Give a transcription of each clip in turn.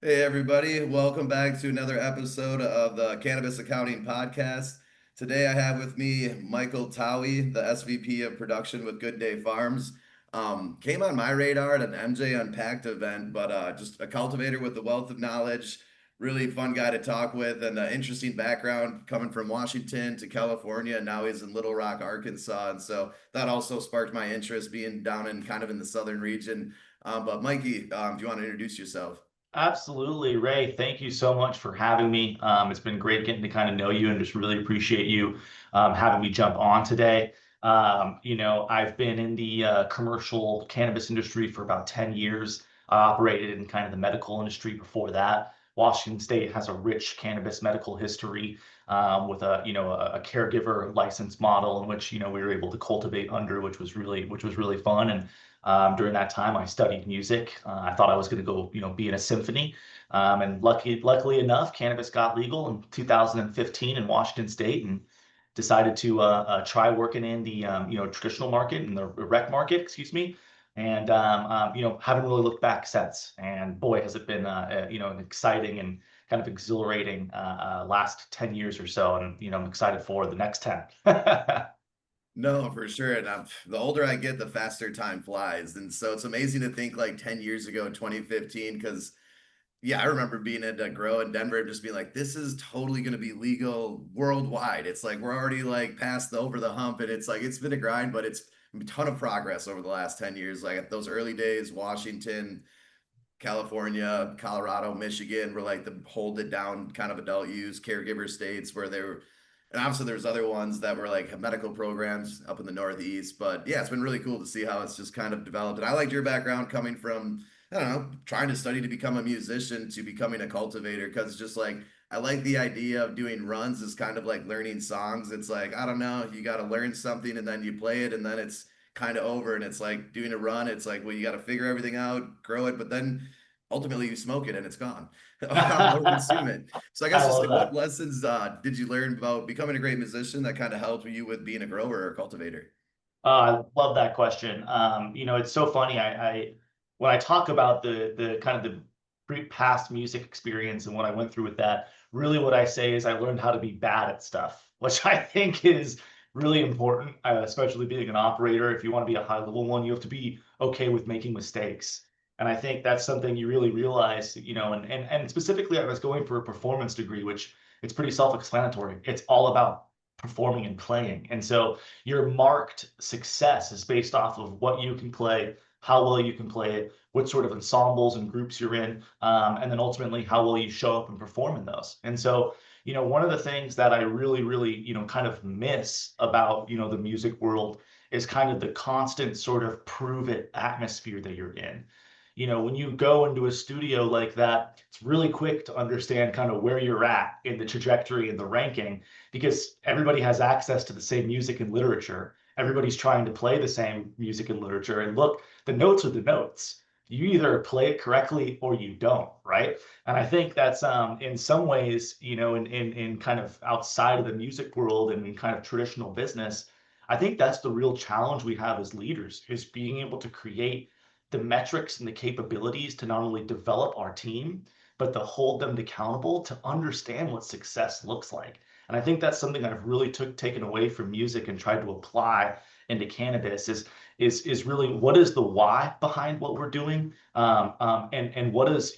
Hey, everybody. Welcome back to another episode of the Cannabis Accounting Podcast. Today I have with me Michael Towey, the SVP of Production with Good Day Farms. Came on my radar at an MJ Unpacked event, but just a cultivator with a wealth of knowledge, really fun guy to talk with, and an interesting background coming from Washington to California, and now he's in Little Rock, Arkansas. And so that also sparked my interest being down in kind of in the southern region. But Mikey, do you want to introduce yourself? Absolutely, Ray. Thank you so much for having me. It's been great getting to kind of know you and just really appreciate you having me jump on today. I've been in the commercial cannabis industry for about 10 years. I operated in kind of the medical industry before that. Washington State has a rich cannabis medical history with a caregiver license model in which, we were able to cultivate under, which was really fun. And during that time, I studied music. I thought I was going to go, be in a symphony. And luckily enough, cannabis got legal in 2015 in Washington State, and decided to try working in the traditional market, in the rec market, excuse me. And haven't really looked back since. And boy, has it been an exciting and kind of exhilarating last 10 years or so. And I'm excited for the next 10. No, for sure. And the older I get, the faster time flies. And so it's amazing to think like 10 years ago in 2015, because yeah, I remember being at a grow in Denver and just being like, this is totally going to be legal worldwide. It's like we're already like past the over the hump, and it's like it's been a grind, but it's a ton of progress over the last 10 years. Like at those early days, Washington, California, Colorado, Michigan were like the hold it down kind of adult use caregiver states where they were, and obviously there's other ones that were like medical programs up in the Northeast. But yeah, it's been really cool to see how it's just kind of developed. And I liked your background coming from, I don't know, trying to study to become a musician to becoming a cultivator, because just like I like the idea of doing runs is kind of like learning songs. It's like, I don't know, you got to learn something and then you play it and then it's kind of over, and it's like doing a run. It's like, well, you got to figure everything out, grow it, but then ultimately you smoke it and it's gone or consume I it. So I guess just love like what that. lessons did you learn about becoming a great musician that kind of helped you with being a grower or a cultivator? I love that question. It's so funny. I when I talk about the kind of the past music experience and what I went through with that, really what I say is I learned how to be bad at stuff, which I think is really important, especially being an operator. If you want to be a high level one, you have to be okay with making mistakes. And I think that's something you really realize, and specifically I was going for a performance degree, which it's pretty self-explanatory. It's all about performing and playing. And so your marked success is based off of what you can play, how well you can play it, what sort of ensembles and groups you're in, and then ultimately how well you show up and perform in those. And so, one of the things that I really, really, kind of miss about, the music world is kind of the constant sort of prove it atmosphere that you're in. When you go into a studio like that, it's really quick to understand kind of where you're at in the trajectory and the ranking, because everybody has access to the same music and literature. Everybody's trying to play the same music and literature. And look, the notes are the notes. You either play it correctly or you don't, right? And I think that's in some ways, in kind of outside of the music world and in kind of traditional business, I think that's the real challenge we have as leaders, is being able to create the metrics and the capabilities to not only develop our team, but to hold them accountable to understand what success looks like. And I think that's something I've really taken away from music and tried to apply into cannabis is really what is the why behind what we're doing, and what is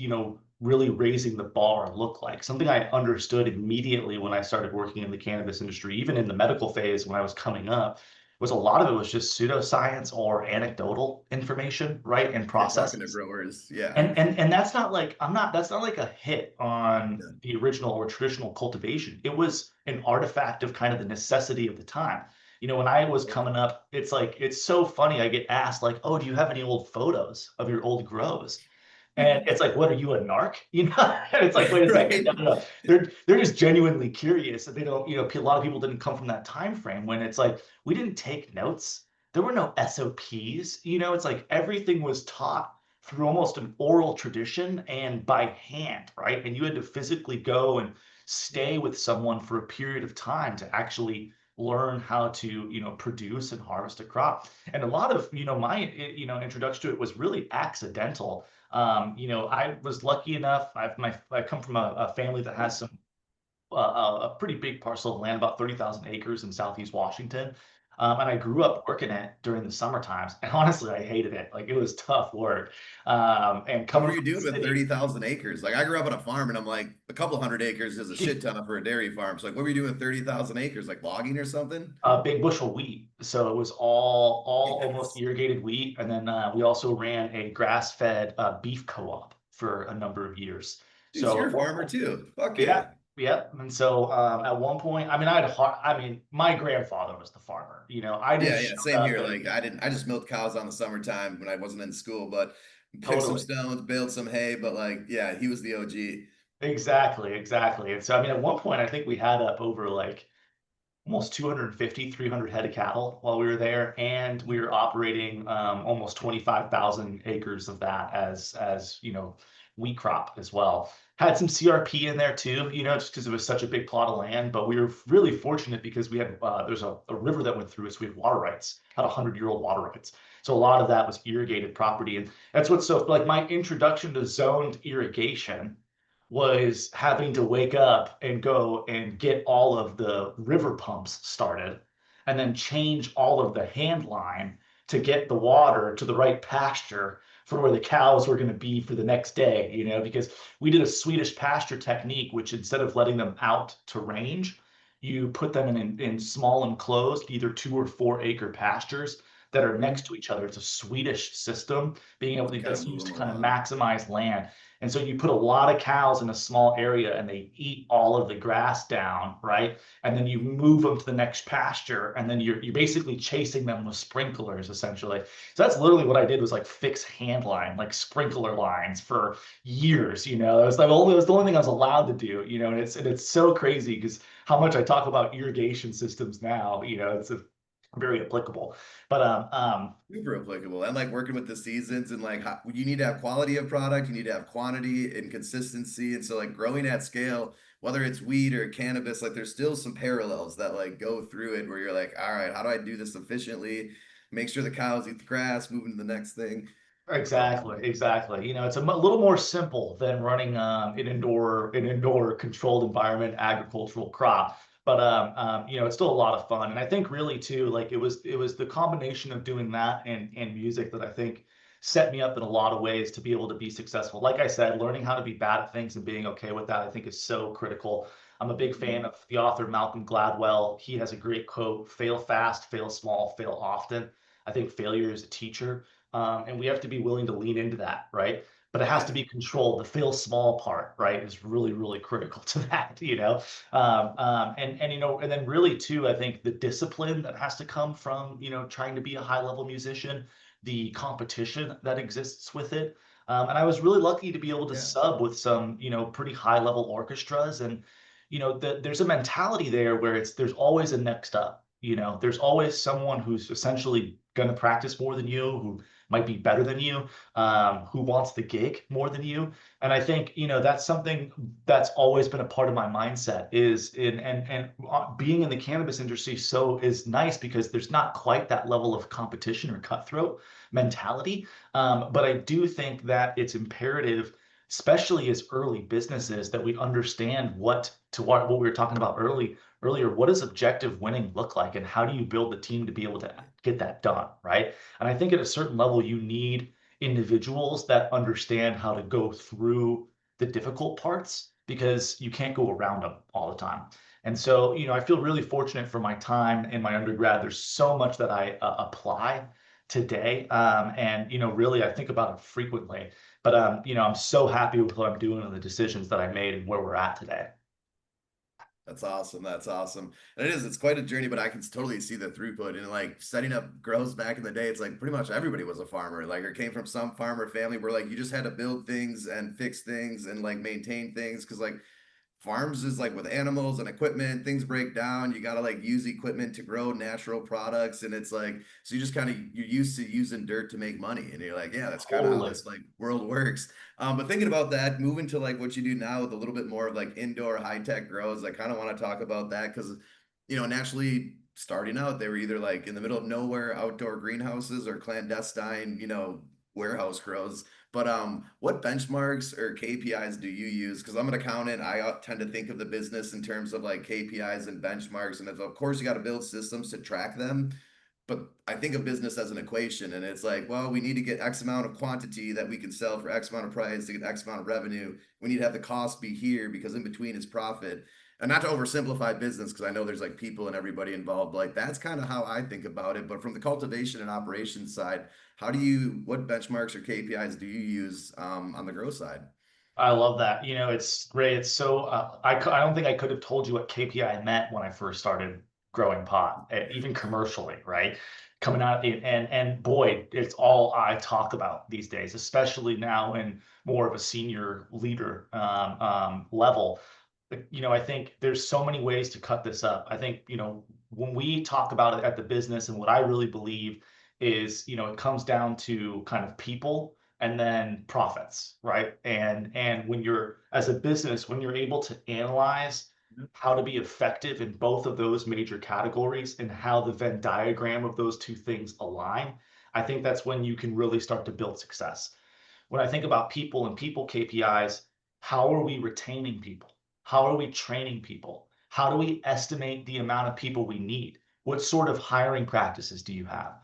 really raising the bar look like. Something I understood immediately when I started working in the cannabis industry, even in the medical phase when I was coming up, was a lot of it was just pseudoscience or anecdotal information, right? And Yeah, talking to processes. growers. Yeah. And that's not like that's not like a hit on Yeah. the original or traditional cultivation. It was an artifact of kind of the necessity of the time. When I was coming up, it's like it's so funny. I get asked like, "Oh, do you have any old photos of your old grows?" And it's like, "What are you, a narc?" And it's like, wait a second, no, Right. no, no. They're just genuinely curious. And they don't, a lot of people didn't come from that time frame when it's like we didn't take notes. There were no SOPs. It's like everything was taught through almost an oral tradition and by hand, right? And you had to physically go and stay with someone for a period of time to actually learn how to, produce and harvest a crop. And a lot of, my, introduction to it was really accidental. I was lucky enough. I come from a family that has some a pretty big parcel of land, about 30,000 acres in Southeast Washington. And I grew up working it during the summer times. And honestly, I hated it. Like it was tough work. And What coming were from you the doing with city, 30,000 acres? Like I grew up on a farm and I'm like, a couple hundred acres is a shit ton for a dairy farm. So like, what were you doing with 30,000 acres? Like logging or something? big bushel wheat. So it was all almost Yes. irrigated wheat. And then we also ran a grass-fed beef co-op for a number of years. Dude, so So you're at a one farmer point, too. Fuck yeah, yeah. yeah. And so at one point, I mean, my grandfather was the farmer. I Yeah, just yeah, showed same up here. and Like I just milked cows on the summertime when I wasn't in school, but picked some totally. stones, baled some hay, but like, yeah, he was the OG. Exactly, exactly. And so, I mean, at one point, I think we had up over like almost 250, 300 head of cattle while we were there, and we were operating almost 25,000 acres of that as wheat crop as well. Had some CRP in there too, just because it was such a big plot of land. But we were really fortunate because we had there's a river that went through us. We had water rights, had 100-year-old water rights. So a lot of that was irrigated property, and that's what's so like my introduction to zoned irrigation was having to wake up and go and get all of the river pumps started and then change all of the hand line to get the water to the right pasture for where the cows were going to be for the next day, because we did a Swedish pasture technique, which instead of letting them out to range, you put them in small enclosed, either 2 or 4 acre pastures that are next Mhm. to each other. It's a Swedish system, being able to Kind of basically move use them to kind of along. maximize land. And so you put a lot of cows in a small area and they eat all of the grass down, right? And then you move them to the next pasture and then you're basically chasing them with sprinklers essentially. So that's literally what I did was like fix hand line, like sprinkler lines for years, it was the only thing I was allowed to do, and it's so crazy because how much I talk about irrigation systems now, it's very applicable. But Super applicable. And like working with the seasons and like how, you need to have quality of product, you need to have quantity and consistency. And so like growing at scale, whether it's weed or cannabis, like there's still some parallels that like go through it where you're like, all right, how do I do this efficiently? Make sure the cows eat the grass, moving to the next thing. Exactly, exactly. It's a little more simple than running an indoor controlled environment agricultural crop. But it's still a lot of fun. And I think really too, like it was the combination of doing that and music that I think set me up in a lot of ways to be able to be successful. Like I said, learning how to be bad at things and being okay with that, I think is so critical. I'm a big fan Mhm. of the author Malcolm Gladwell. He has a great quote, fail fast, fail small, fail often. I think failure is a teacher. And we have to be willing to lean into that, right? But it has to Yeah. be controlled. The fail small part, right, is really, really critical to that, and then really too, I think the discipline that has to come from, trying to be a high level musician, the competition that exists with it. And I was really lucky to be able to Yeah. sub with some, pretty high level orchestras. And, there's a mentality there where there's always a next up. There's always someone who's essentially going to practice more than you, who might be better than you, who wants the gig more than you. And I think, that's something that's always been a part of my mindset is in and being in the cannabis industry so is nice because there's not quite that level of competition or cutthroat mentality. But I do think that it's imperative, especially as early businesses, that we understand what we were talking about earlier. What does objective winning look like, and how do you build the team to be able to get that done, right? And I think at a certain level, you need individuals that understand how to go through the difficult parts because you can't go around them all the time. And so, I feel really fortunate for my time in my undergrad. There's so much that I apply today. And, really, I think about it frequently. But, I'm so happy with what I'm doing and the decisions that I made and where we're at today. That's awesome. That's awesome. And it is, it's quite a journey, but I can totally see the throughput and like setting up grows back in the day. It's like pretty much everybody was a farmer, like, or came from some farmer family where like you just had to build things and fix things and like maintain things. Cause like farms is like with animals and equipment, things break down. You got to like use equipment to grow natural products. And it's like, so you just kind of, you're used to using dirt to make money. And you're like, yeah, that's kind of how Totally. this like world works. But thinking about that, moving to like what you do now with a little bit more of like indoor high tech grows, I kind of want to talk about that because, naturally starting out, they were either like in the middle of nowhere outdoor greenhouses or clandestine, warehouse grows. But what benchmarks or KPIs do you use? Because I'm an accountant, I tend to think of the business in terms of like KPIs and benchmarks, and of course you got to build systems to track them. But I think of business as an equation, and it's like, well, we need to get X amount of quantity that we can sell for X amount of price to get X amount of revenue. We need to have the cost be here because in between is profit. And not to oversimplify business, because I know there's like people and everybody involved. Like that's kind of how I think about it. But from the cultivation and operations side, what benchmarks or KPIs do you use on the grow side? I love that. It's great. It's so I don't think I could have told you what KPI meant when I first started growing pot, even commercially, right? Coming out and boy, it's all I talk about these days, especially now in more of a senior leader level. I think there's so many ways to cut this up. I think, when we talk about it at the business, and what I really believe is, it comes down to kind of people and then profits, right? And when you're as a business, when you're able to analyze how to be effective in both of those major categories and how the Venn diagram of those two things align, I think that's when you can really start to build success. When I think about people and people KPIs, how are we retaining people? How are we training people? How do we estimate the amount of people we need? What sort of hiring practices do you have?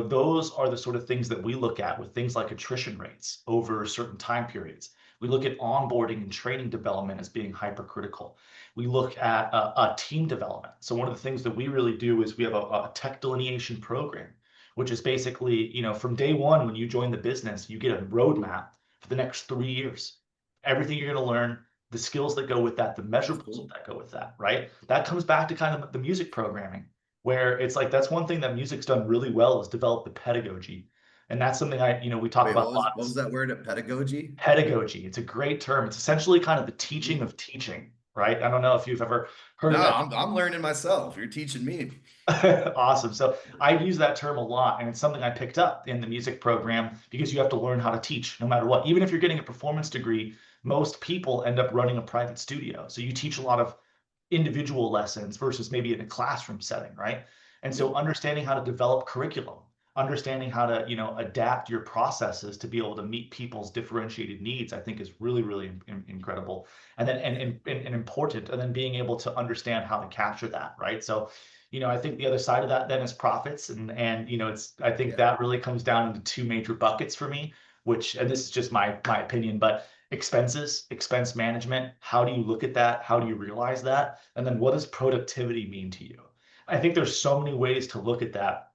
Those are the sort of things that we look at with things like attrition rates over certain time periods. We look at onboarding and training development as being hypercritical. We look at team development. So one of the things that we really do is we have a tech delineation program, which is basically, from day one, when you join the business, you get a roadmap for the next 3 years. Everything you're going to learn, the skills that go with that, the That's measurables cool. that go with that, right? That comes back to kind of the music programming, where it's like that's one thing that music's done really well is develop the pedagogy. And that's something we talk Wait, about a lot. what was that word? Pedagogy? Pedagogy. It's a great term. It's essentially kind of the teaching of teaching, right? I don't know if you've ever heard No, of that. I'm learning myself. You're teaching me. Awesome. So I use that term a lot, and it's something I picked up in the music program because you have to learn how to teach no matter what. Even if you're getting a performance degree, most people end up running a private studio. So you teach a lot of individual lessons versus maybe in a classroom setting, right? And so Yep. understanding how to develop curriculum, understanding how to, adapt your processes to be able to meet people's differentiated needs, I think is really, really incredible. And then and important, and then being able to understand how to capture that, right? So, I think the other side of that then is profits. And I think Yeah. that really comes down into two major buckets for me, which, and this is just my opinion, but expenses, expense management. How do you look at that? How do you realize that? And then what does productivity mean to you? I think there's so many ways to look at that.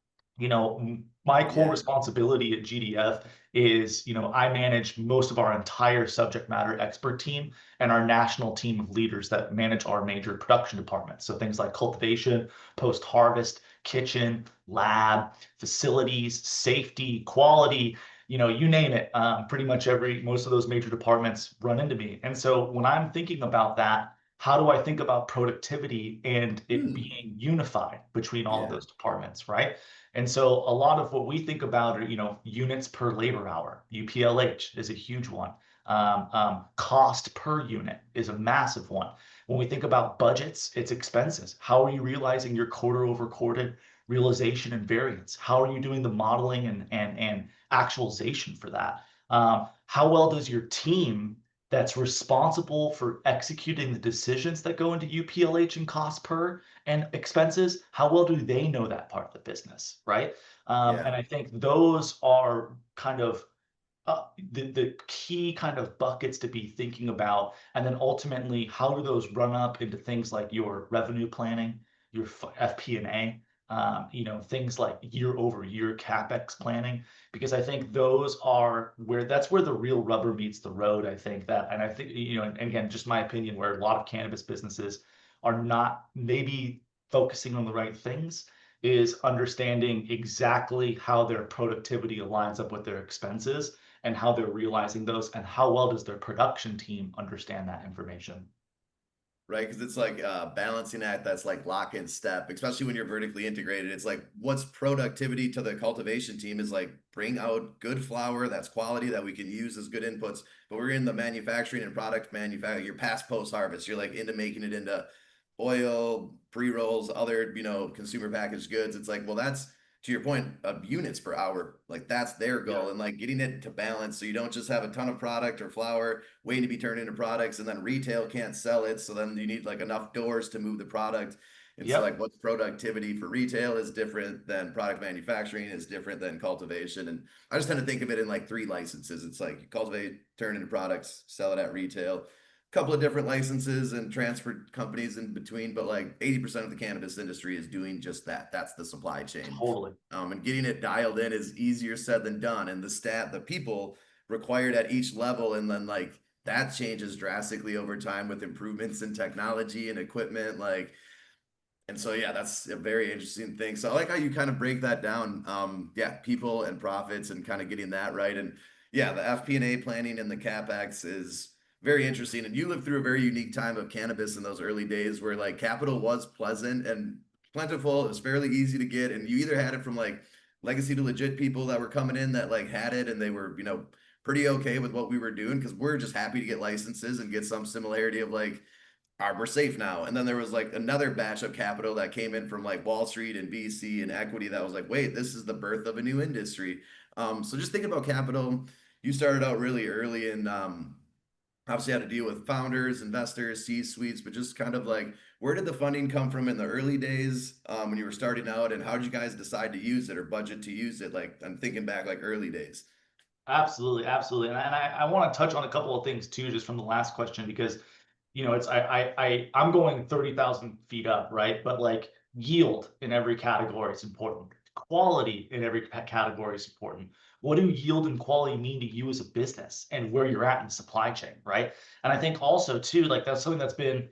My core Yeah. responsibility at GDF is, I manage most of our entire subject matter expert team and our national team of leaders that manage our major production departments. So things like cultivation, post-harvest, kitchen, lab, facilities, safety, quality, you name it. Pretty much most of those major departments run into me. And so when I'm thinking about that, how do I think about productivity and it Hmm. being unified between all of Yeah. those departments, right? And so a lot of what we think about are, units per labor hour. UPLH is a huge one. Cost per unit is a massive one. When we think about budgets, it's expenses. How are you realizing your quarter over quarter realization and variance? How are you doing the modeling and actualization for that? How well does your team that's responsible for executing the decisions that go into UPLH and cost per and expenses, how well do they know that part of the business, right? And Yeah. I think those are kind of the key kind of buckets to be thinking about. And then ultimately, how do those run up into things like your revenue planning, your FP&A, things like year over year CapEx planning, because I think that's where the real rubber meets the road. I think that, and I think, and again, just my opinion, where a lot of cannabis businesses are not maybe focusing on the right things is understanding exactly how their productivity aligns up with their expenses and how they're realizing those and how well does their production team understand that information. Right. Because it's like balancing act that's like lock in step, especially when you're vertically integrated. It's like what's productivity to the cultivation team is like bring out good flower that's quality that we can use as good inputs. But we're in the manufacturing and product manufacturing, your past post harvest. You're like into making it into oil, pre-rolls, other, consumer packaged goods. It's like, well, that's to your point of units per hour. Like that's their Yeah, goal and like getting it to balance. So you don't just have a ton of product or flour waiting to be turned into products and then retail can't sell it. So then you need like enough doors to move the product. And so yep, like what's productivity for retail is different than product manufacturing is different than cultivation. And I just tend to think of it in like three licenses. It's like you cultivate, turn into products, sell it at retail, couple of different licenses and transfer companies in between, but like 80% of the cannabis industry is doing just that. That's the supply chain. totally. And getting it dialed in is easier said than done. And the people required at each level, and then like that changes drastically over time with improvements in technology and equipment. Like and so, yeah, that's a very interesting thing. So I like how you kind of break that down. Yeah, people and profits and kind of getting that right. And yeah, the FP&A planning and the CapEx is very interesting. And you lived through a very unique time of cannabis in those early days where like capital was pleasant and plentiful. It was fairly easy to get. And you either had it from like legacy to legit people that were coming in that like had it and they were, pretty okay with what we were doing because we're just happy to get licenses and get some similarity of like, we're safe now. And then there was like another batch of capital that came in from like Wall Street and VC and equity that was like, wait, this is the birth of a new industry. So just thinking about capital, you started out really early and obviously had to deal with founders, investors, C-suites, but just kind of like where did the funding come from in the early days when you were starting out, and how did you guys decide to use it or budget to use it? Like I'm thinking back like early days. Absolutely, absolutely. And I want to touch on a couple of things too, just from the last question, because it's I'm going 30,000 feet up, right? But like yield in every category is important. Quality in every category is important. What do yield and quality mean to you as a business and where you're at in the supply chain, right? And I think also too, like that's something that's been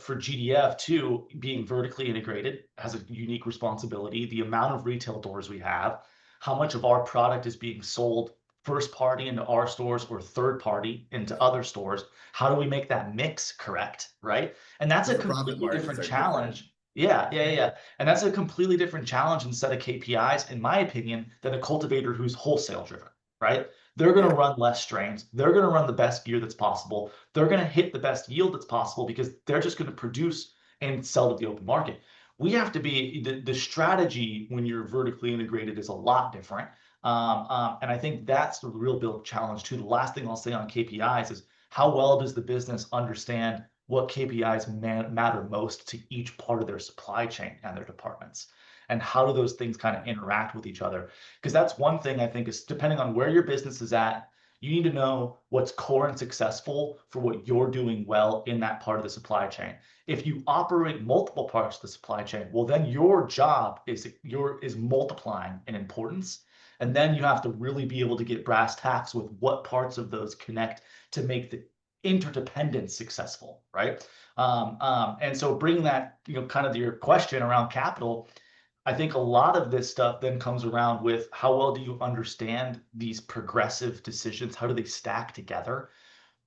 for GDF too, being vertically integrated has a unique responsibility. The amount of retail doors we have, how much of our product is being sold first party into our stores or third party into other stores. How do we make that mix correct, right? And that's Because a the profit completely margins different are different. challenge. Yeah. And that's a completely different challenge and set of KPIs, in my opinion, than a cultivator who's wholesale driven, right? They're going to Yeah. run less strains. They're going to run the best gear that's possible. They're going to hit the best yield that's possible because they're just going to produce and sell to the open market. We have to be the strategy when you're vertically integrated is a lot different. And I think that's the real big challenge too. The last thing I'll say on KPIs is how well does the business understand what KPIs matter most to each part of their supply chain and their departments? And how do those things kind of interact with each other? Because that's one thing I think is depending on where your business is at, you need to know what's core and successful for what you're doing well in that part of the supply chain. If you operate multiple parts of the supply chain, well, then your job is multiplying in importance, and then you have to really be able to get brass tacks with what parts of those connect to make the interdependence successful, right? And so bringing that, kind of your question around capital, I think a lot of this stuff then comes around with how well do you understand these progressive decisions? How do they stack together?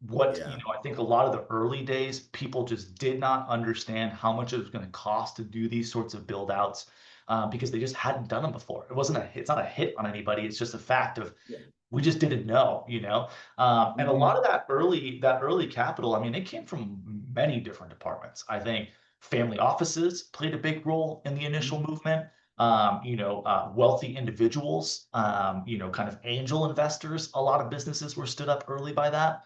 Yeah. I think a lot of the early days, people just did not understand how much it was going to cost to do these sorts of build outs because they just hadn't done them before. It's not a hit on anybody. It's just a fact of Yeah. we just didn't know. And a lot Mhm. of that early capital, I mean, it came from many different departments. I think family offices played a big role in the initial Mhm. movement. Wealthy individuals, kind of angel investors. A lot of businesses were stood up early by that.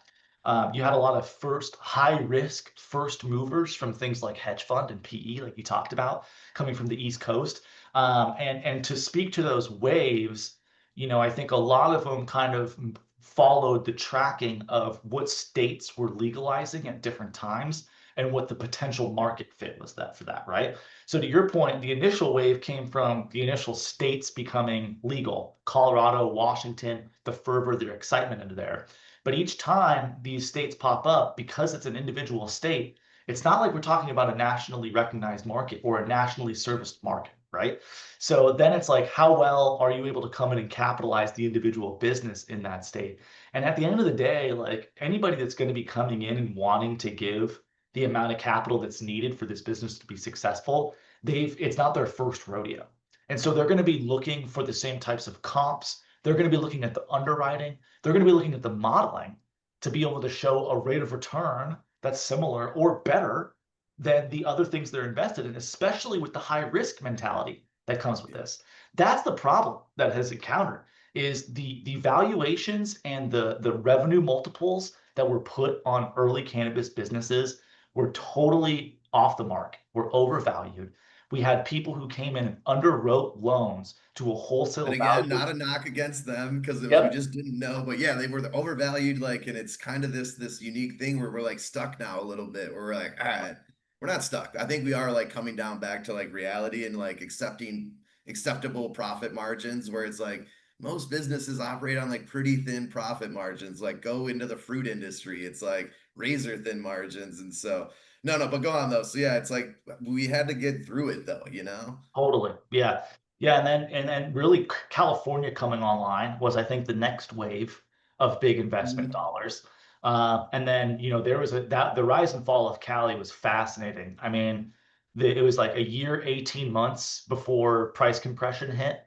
You had a lot of first high risk first movers from things like hedge fund and PE, like you talked about, coming from the East Coast. And to speak to those waves, I think a lot of them kind of followed the tracking of what states were legalizing at different times and what the potential market fit was that for that, right? So to your point, the initial wave came from the initial states becoming legal, Colorado, Washington, the fervor, their excitement into there. But each time these states pop up, because it's an individual state, it's not like we're talking about a nationally recognized market or a nationally serviced market, right? So then it's like, how well are you able to come in and capitalize the individual business in that state? And at the end of the day, like anybody that's going to be coming in and wanting to give the amount of capital that's needed for this business to be successful, it's not their first rodeo. And so they're going to be looking for the same types of comps. They're going to be looking at the underwriting. They're going to be looking at the modeling to be able to show a rate of return that's similar or better than the other things they're invested in, especially with the high risk mentality that comes with this. That's the problem that has encountered is the valuations and the revenue multiples that were put on early cannabis businesses were totally off the mark, were overvalued. We had people who came in and underwrote loans to a And wholesale again, value. not a knock against them because it was we Yep. just didn't know. But yeah, they were overvalued, like, and it's kind of this unique thing where we're like stuck now a little bit. Where we're like, all right, we're not stuck. I think we are like coming down back to like reality and like accepting acceptable profit margins where it's like most businesses operate on like pretty thin profit margins. Like go into the fruit industry, it's like razor thin margins. And so no, but go on though. So yeah, it's like we had to get through it though, you know? Totally. Yeah. Yeah. And then really California coming online was, I think, the next wave of big investment Mhm. dollars. And then, there was that the rise and fall of Cali was fascinating. I mean, it was like a year, 18 months before price compression hit,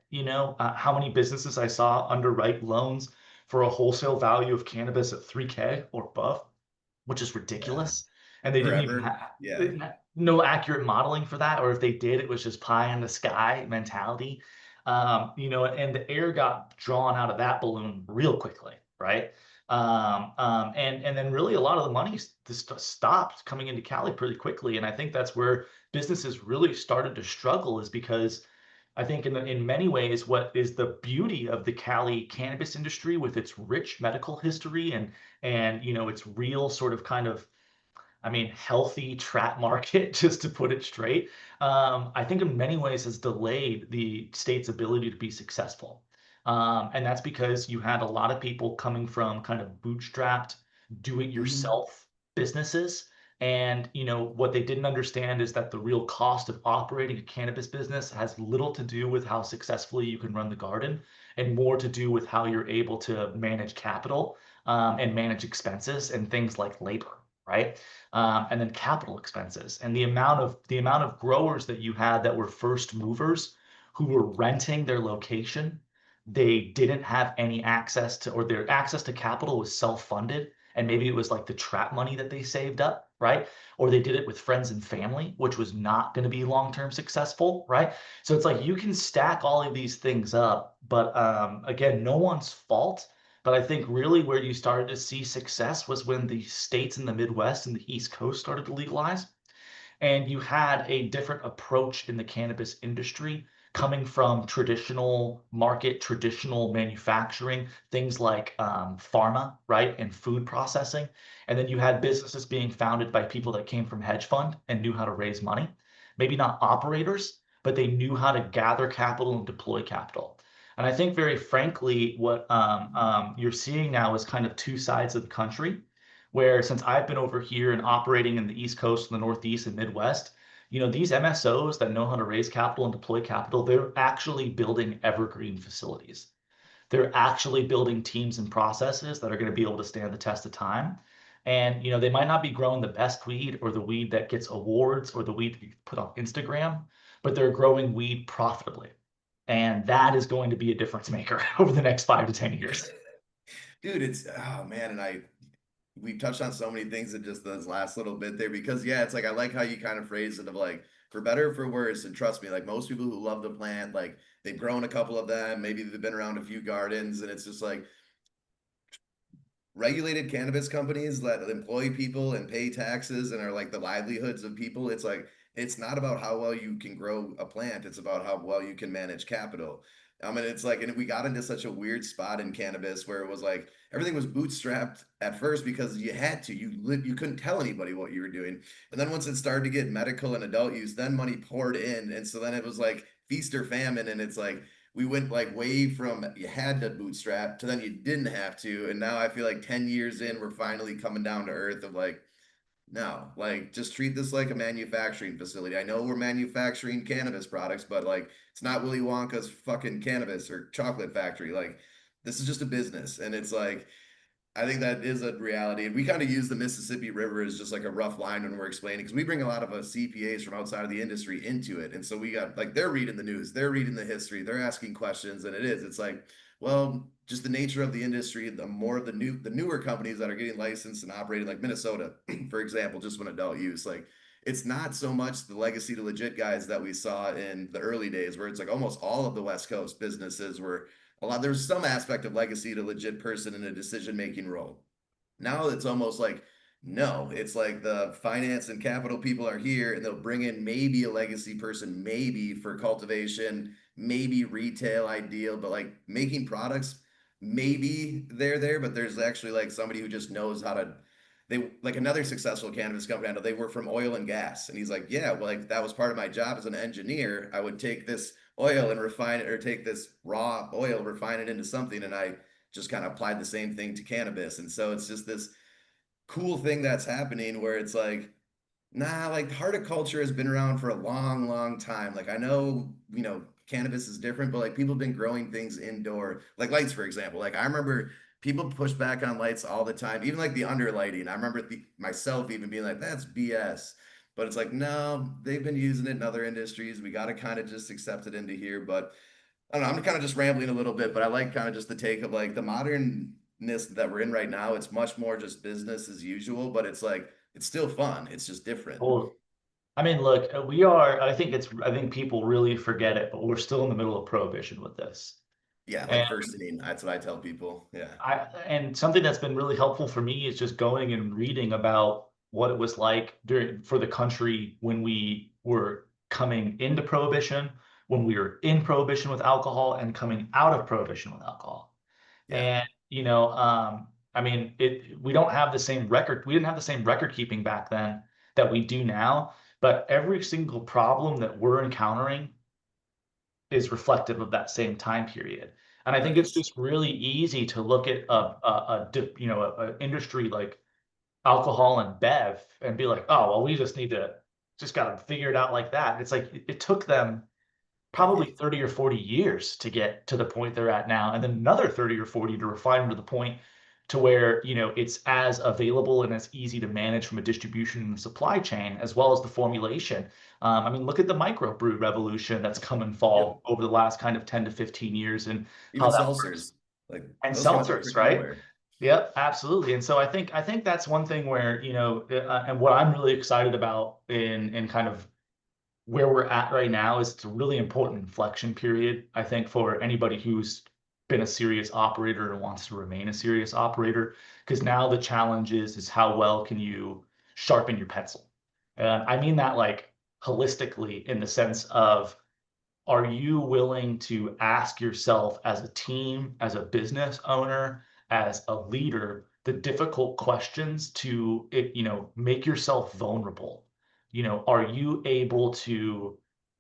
how many businesses I saw underwrite loans for a wholesale value of cannabis at 3K or above, which is Yeah. ridiculous. And they didn't even Forever. have Yeah. no accurate modeling for that, or if they did, it was just pie in the sky mentality. And the air got drawn out of that balloon real quickly, right? And then really a lot of the money just stopped coming into Cali pretty quickly, and I think that's where businesses really started to struggle, is because I think in many ways, what is the beauty of the Cali cannabis industry with its rich medical history and its real sort of kind of, I mean, healthy trap market, just to put it straight, I think in many ways has delayed the state's ability to be successful. And that's because you had a lot of people coming from kind of bootstrapped, do it Mhm. yourself businesses. And what they didn't understand is that the real cost of operating a cannabis business has little to do with how successfully you can run the garden and more to do with how you're able to manage capital, and manage expenses and things like labor, right? And then capital expenses and the amount of growers that you had that were first movers who were renting their location. They didn't have any access to, or their access to capital was self-funded, and maybe it was like the trap money that they saved up, right? Or they did it with friends and family, which was not going to be long-term successful, right? So it's like you can stack all of these things up, but again, no one's fault. But I think really where you started to see success was when the states in the Midwest and the East Coast started to legalize, and you had a different approach in the cannabis industry coming from traditional market, traditional manufacturing, things like pharma, right, and food processing. And then you had businesses being founded by people that came from hedge fund and knew how to raise money. Maybe not operators, but they knew how to gather capital and deploy capital. And I think, very frankly, what you're seeing now is kind of two sides of the country, where since I've been over here and operating in the East Coast and the Northeast and Midwest, these MSOs that know how to raise capital and deploy capital, they're actually building evergreen facilities. They're actually building teams and processes that are going to be able to stand the test of time. And they might not be growing the best weed or the weed that gets awards or the weed that you put on Instagram, but they're growing weed profitably. And that is going to be a difference maker over the next 5 to 10 years. Dude, it's oh man, and we've touched on so many things in just this last little bit there because yeah, it's like I like how you kind of phrase it of like for better or for worse, and trust me, like most people who love to plant, like they've grown a couple of them, maybe they've been around a few gardens, and it's just like regulated cannabis companies that employ people and pay taxes and are like the livelihoods of people. It's like it's not about how well you can grow a plant, it's about how well you can manage capital. I mean, it's like, and we got into such a weird spot in cannabis where it was like everything was bootstrapped at first because you had to, you couldn't tell anybody what you were doing. And then once it started to get medical and adult use, then money poured in. And so then it was like feast or famine. And it's like we went like way from you had to bootstrap to then you didn't have to. And now I feel like 10 years in, we're finally coming down to earth of like, no, like just treat this like a manufacturing facility. I know we're manufacturing cannabis products, but like it's not Willy Wonka's fucking cannabis or chocolate factory. Like this is just a business. And it's like, I think that is a reality. And we kind of use the Mississippi River as just like a rough line when we're explaining, because we bring a lot of CPAs from outside of the industry into it. And so we got like they're reading the news, they're reading the history, they're asking questions, and it's like, well, just the nature of the industry, the more of the newer companies that are getting licensed and operating, like Minnesota, for example, just when adult use, like it's not so much the legacy to legit guys that we saw in the early days, where it's like almost all of the West Coast businesses were a lot. There's some aspect of legacy to legit person in a decision making role. Now it's almost like no, it's like the finance and capital people are here and they'll bring in maybe a legacy person, maybe for cultivation, maybe retail ideal, but like making products, maybe they're there, but there's actually like somebody who just knows how to. They like another successful cannabis company. I know they were from oil and gas, and he's like, yeah, well, like that was part of my job as an engineer. I would take this oil and refine it, or take this raw oil, refine it into something, and I just kind of applied the same thing to cannabis. And so it's just this cool thing that's happening where it's like, nah, like horticulture has been around for a long, long time. Like I know, cannabis is different, but like people have been growing things indoor, like lights, for example. Like I remember people push back on lights all the time, even like the underlighting. I remember myself even being like, that's BS. But it's like, no, they've been using it in other industries. We got to kind of just accept it into here. But I don't know, I'm kind of just rambling a little bit, but I like kind of just the take of like the modernness that we're in right now. It's much more just business as usual, but it's like it's still fun. It's just different. Well, I mean, look, we are, I think people really forget it, but we're still in the middle of prohibition with this. Yeah, And like first inning. That's what I tell people. Yeah. and something that's been really helpful for me is just going and reading about what it was like for the country when we were coming into prohibition, when we were in prohibition with alcohol, and coming out of prohibition with alcohol. Yeah. And I mean, we don't have the same record. We didn't have the same record keeping back then that we do now. But every single problem that we're encountering is reflective of that same time period. And I think it's Nice. just really easy to look at a industry like alcohol and bev and be like, oh, well, we just got to figure it out like that. It's like it took them probably Decades. 30 or 40 years to get to the point they're at now, and then another 30 or 40 to refine them to the point to where, it's as available and as easy to manage from a distribution and supply chain, as well as the formulation. I mean, look at the microbrew revolution that's come and Yep. fall over the last kind of 10 to 15 years and Even how that works. seltzers. Like And those came out of seltzers, freaking right? nowhere. Yep, absolutely. And so I think that's one thing where, and what I'm really excited about in kind of where we're at right now is it's a really important inflection period, I think, for anybody who's been a serious operator and wants to remain a serious operator. Because now the challenge is how well can you sharpen your pencil? And I mean that like holistically in the sense of, are you willing to ask yourself as a team, as a business owner, as a leader, the difficult questions to make yourself vulnerable? Are you able to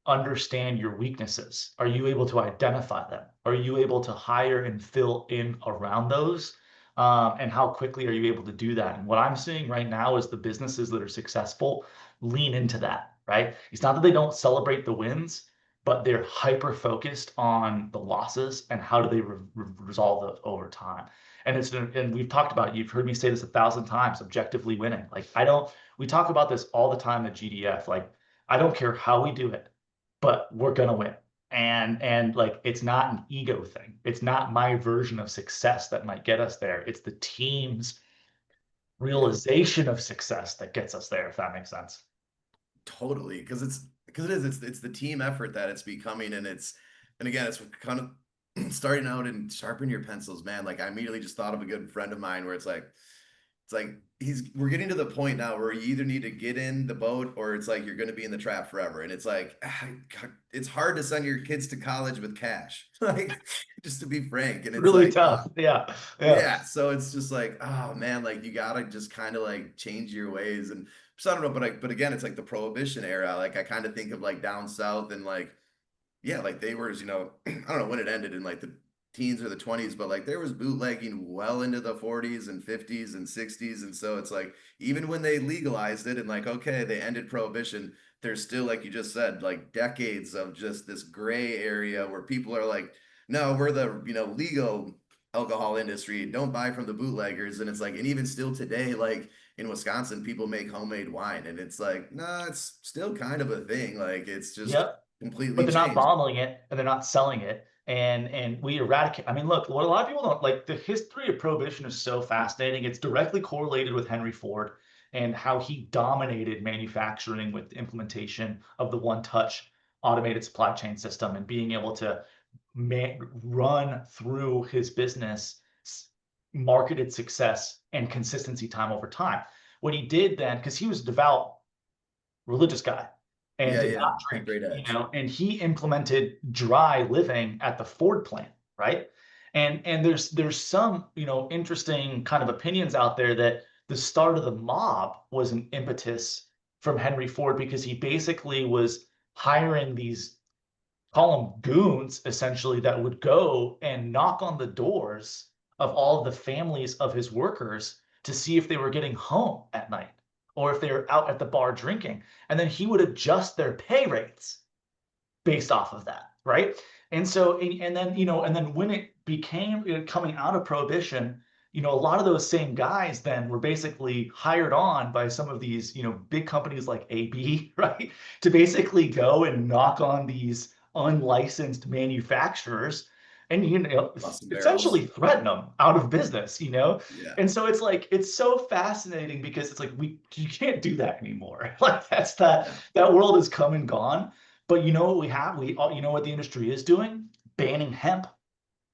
understand your weaknesses? Are you able to identify them? Are you able to hire and fill in around those? And how quickly are you able to do that? And what I'm seeing right now is the businesses that are successful lean into that, right? It's not that they don't celebrate the wins, but they're hyper focused on the losses and how do they resolve those over time. And we've talked about, you've heard me say this 1,000 times, objectively winning. Like I don't, we talk about this all the time at GDF. Like I don't care how we do it, but we're gonna win. And like it's not an ego thing. It's not my version of success that might get us there. It's the team's Yeah. realization of success that gets us there, if that makes sense. Totally. Because it's the team effort that it's becoming. And again, it's kind of starting out and sharpen your pencils, man. Like I immediately just thought of a good friend of mine where it's like we're getting to the point now where you either need to get in the boat or it's like you're going to be in the trap forever. And it's like it's hard to send your kids to college with cash, like just to be frank. And it's Really like, tough. Yeah. Yeah. yeah, so it's just like, oh man, like you gotta just kind of like change your ways. And so I don't know, but again, it's like the prohibition era. Like I kind of think of like down south and like yeah, like they were, I don't know when it ended in like the teens or the 20s, but like there was bootlegging well into the 40s and 50s and 60s. And so it's like even when they legalized it and like, okay, they ended prohibition, there's still, like you just said, like decades of just this gray area where people are like, no, we're the, legal alcohol industry. Don't buy from the bootleggers. And it's like, and even still today, like in Wisconsin, people make homemade wine. And it's like, no, it's still kind of a thing. Like it's just Yep. But completely they're not changed. bottling it and they're not selling it. And we eradicate. I mean, look, what a lot of people don't like, the history of prohibition is so fascinating. It's directly correlated with Henry Ford. and how he dominated manufacturing with the implementation of the one touch automated supply chain system and being able to run through his business marketed success and consistency time over time. What he did then, because he was a devout religious guy and Yeah, did yeah. not The drink, great edge. and he implemented dry living at the Ford plant, right? And there's some, interesting kind of opinions out there that the start of the mob was an impetus from Henry Ford because he basically was hiring these, call them goons, essentially, that would go and knock on the doors of all of the families of his workers to see if they were getting home at night or if they were out at the bar drinking. And then he would adjust their pay rates based off of that, right? And so, and then, and then when it became, coming out of prohibition, a lot of those same guys then were basically hired on by some of these, big companies like AB, right? To basically go and knock on these unlicensed manufacturers and, Busting barrels. essentially threaten them out of business. Yeah, And so it's like, it's so fascinating because it's like, you can't do that anymore. Like that world is come and gone. But you know what we have? You know what the industry is doing? Banning hemp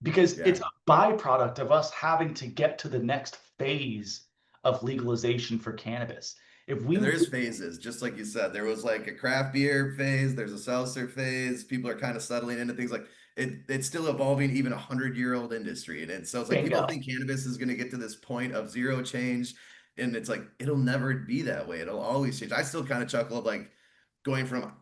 because yeah. it's a byproduct of us having to get to the next phase of legalization for cannabis. If we And would, there's phases, just like you said. There was like a craft beer phase, there's a seltzer phase. People are kind of settling into things like it's still evolving, even 100-year-old industry. And so it's like people bingo, think cannabis is going to get to this point of zero change. And it's like it'll never be that way. It'll always change. I still kind of chuckle of like going from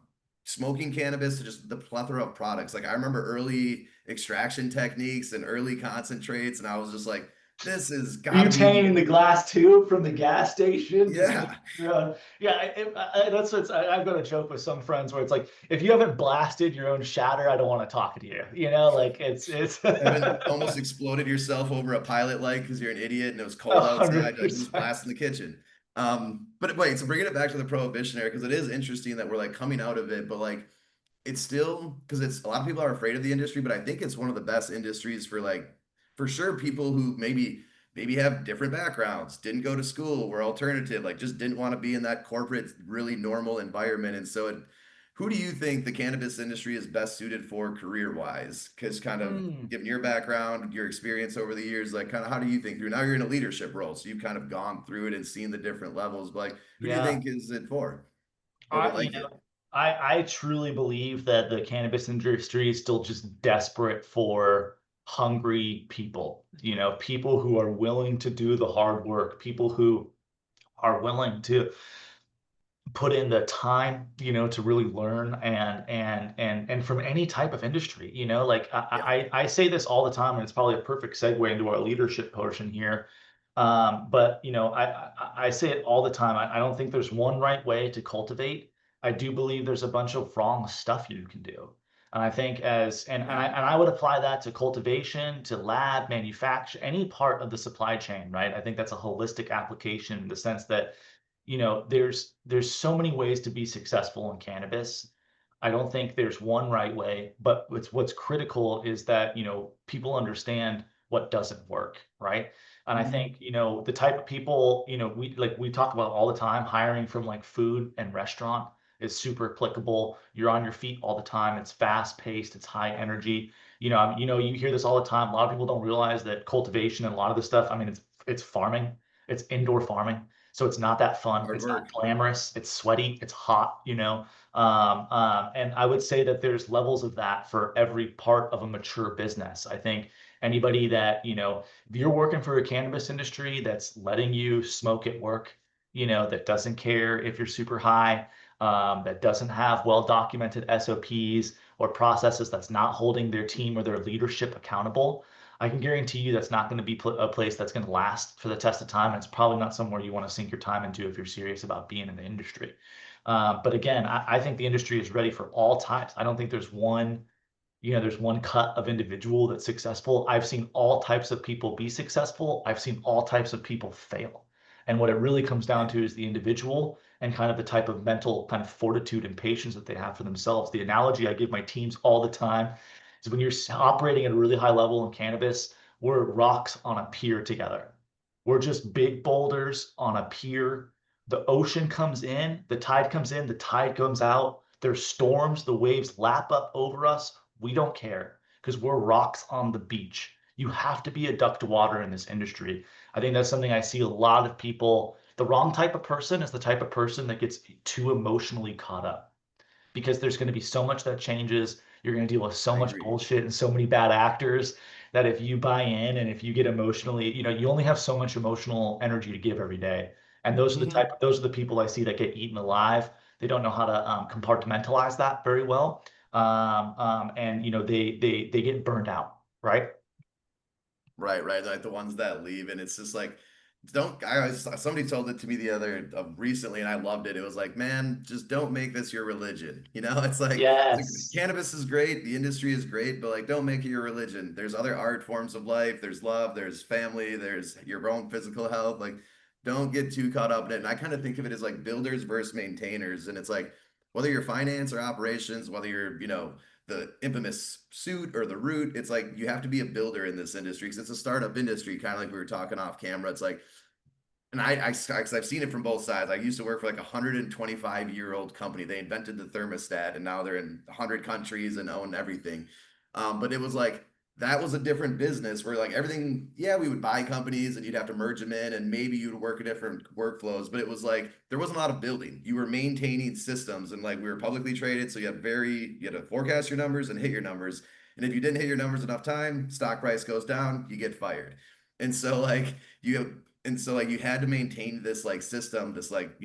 smoking cannabis to just the plethora of products. Like I remember early extraction techniques and early concentrates, and I was just like, this has got to be the butane in the glass tube from the gas station, just yeah. yeah. That's what's. I've got a joke with some friends where it's like, if you haven't blasted your own shatter, I don't want to talk to you. Like it's Haven't almost exploded yourself over a pilot light because you're an idiot and it was a cold hundred outside. You're like, who's percent. blasting the kitchen? But wait, so bringing it back to the prohibition era, because it is interesting that we're like coming out of it, but like it's still because it's a lot of people are afraid of the industry, but I think it's one of the best industries for like for sure people who maybe have different backgrounds, didn't go to school, were alternative, like just didn't want to be in that corporate, really normal environment. And so who do you think the cannabis industry is best suited for career wise? Because kind of Hmm. given your background, your experience over the years, like kind of how do you think through now you're in a leadership role, so you've kind of gone through it and seen the different levels, but like who do you Yeah. think is it for or would I, like it? I truly believe that the cannabis industry is still just desperate for hungry people, people who are willing to do the hard work, people who are willing to put in the time, to really learn and from any type of industry, like Yeah, I say this all the time, and it's probably a perfect segue into our leadership portion here. But I say it all the time. I don't think there's one right way to cultivate. I do believe there's a bunch of wrong stuff you can do. And I think yeah, and I would apply that to cultivation, to lab, manufacture, any part of the supply chain, right? I think that's a holistic application in the sense that there's so many ways to be successful in cannabis. I don't think there's one right way, but what's critical is that, people understand what doesn't work, right? And I mhm. think, the type of people, we talk about all the time, hiring from like food and restaurant is super applicable. You're on your feet all the time. It's fast paced, it's high energy. You hear this all the time. A lot of people don't realize that cultivation and a lot of this stuff, I mean, it's farming, it's indoor farming. So it's not that fun. Hard It's not work. glamorous. It's sweaty. It's hot. And I would say that there's levels of that for every part of a mature business. I think anybody that, if you're working for a cannabis industry that's letting you smoke at work, that doesn't care if you're super high, that doesn't have well documented SOPs or processes, that's not holding their team or their leadership accountable, I can guarantee you that's not going to be a place that's going to last for the test of time. It's probably not somewhere you want to sink your time into if you're serious about being in the industry. But again, I think the industry is ready for all types. I don't think there's one cut of individual that's successful. I've seen all types of people be successful. I've seen all types of people fail. And what it really comes down to is the individual and kind of the type of mental kind of fortitude and patience that they have for themselves. The analogy I give my teams all the time is when you're operating at a really high level in cannabis, we're rocks on a pier together. We're just big boulders on a pier the ocean comes in, the tide comes in, the tide comes out. There's storms, the waves lap up over us. We don't care because we're rocks on the beach. You have to be a duck to water in this industry. I think that's something I see a lot of people. The wrong type of person is the type of person that gets too emotionally caught up because there's going to be so much that changes. You're going to deal with so I much agree. bullshit and so many bad actors that if you buy in and if you get emotionally, you only have so much emotional energy to give every day. And Mhm. those are the people I see that get eaten alive. They don't know how to compartmentalize that very well. And they get burned out, right? Right, right. Like the ones that leave, and it's just like, don't. Somebody told it to me the other recently, and I loved it. It was like, man, just don't make this your religion. You know, it's like Yes. cannabis is great, the industry is great, but like, don't make it your religion. There's other art forms of life. There's love. There's family. There's your own physical health. Like, don't get too caught up in it. And I kind of think of it as like builders versus maintainers, and it's like whether you're finance or operations, whether you're the infamous suit or the root. It's like you have to be a builder in this industry because it's a startup industry, kind of like we were talking off camera. It's like, and cause I've seen it from both sides. I used to work for like a 125-year-old company. They invented the thermostat and now they're in 100 countries and own everything. But it was like that was a different business where like everything, yeah, we would buy companies and you'd have to merge them in and maybe you'd work a different workflows, but it was like there wasn't a lot of building. You were maintaining systems and like we were publicly traded, so you had to forecast your numbers and hit your numbers. And if you didn't hit your numbers enough time, stock price goes down, you get fired. And so like you had to maintain this like system, this like,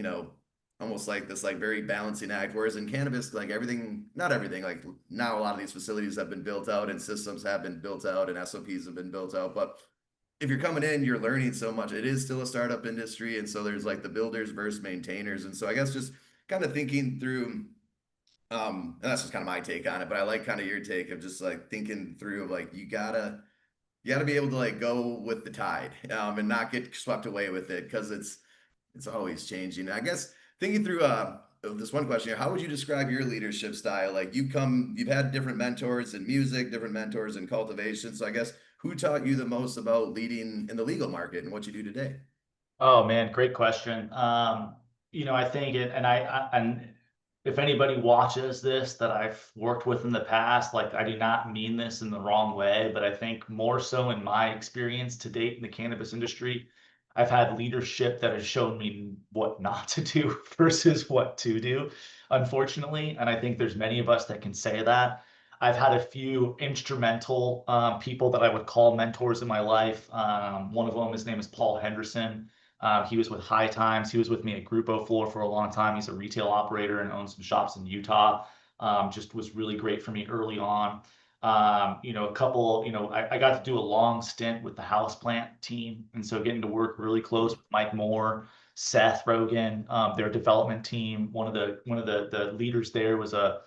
almost like this like very balancing act. Whereas in cannabis, like everything, not everything, like now a lot of these facilities have been built out and systems have been built out and SOPs have been built out. But if you're coming in, you're learning so much. It is still a startup industry. And so there's like the builders versus maintainers. And so I guess just kind of thinking through and that's just kind of my take on it, but I like kind of your take of just like thinking through of like you gotta be able to like go with the tide, and not get swept away with it because it's always changing. I guess thinking through this one question here, how would you describe your leadership style? Like you've had different mentors in music, different mentors in cultivation. So I guess who taught you the most about leading in the legal market and what you do today? Oh man, great question. I think it, and if anybody watches this that I've worked with in the past, like I do not mean this in the wrong way, but I think more so in my experience to date in the cannabis industry, I've had leadership that has shown me what not to do versus what to do, unfortunately. And I think there's many of us that can say that. I've had a few instrumental people that I would call mentors in my life. One of them, his name is Paul Henderson. He was with High Times. He was with me at Grupo Floor for a long time. He's a retail operator and owns some shops in Utah. Just was really great for me early on. I got to do a long stint with the houseplant team, and so getting to work really close with Mike Moore, Seth Rogan, their development team. One of the leaders there was a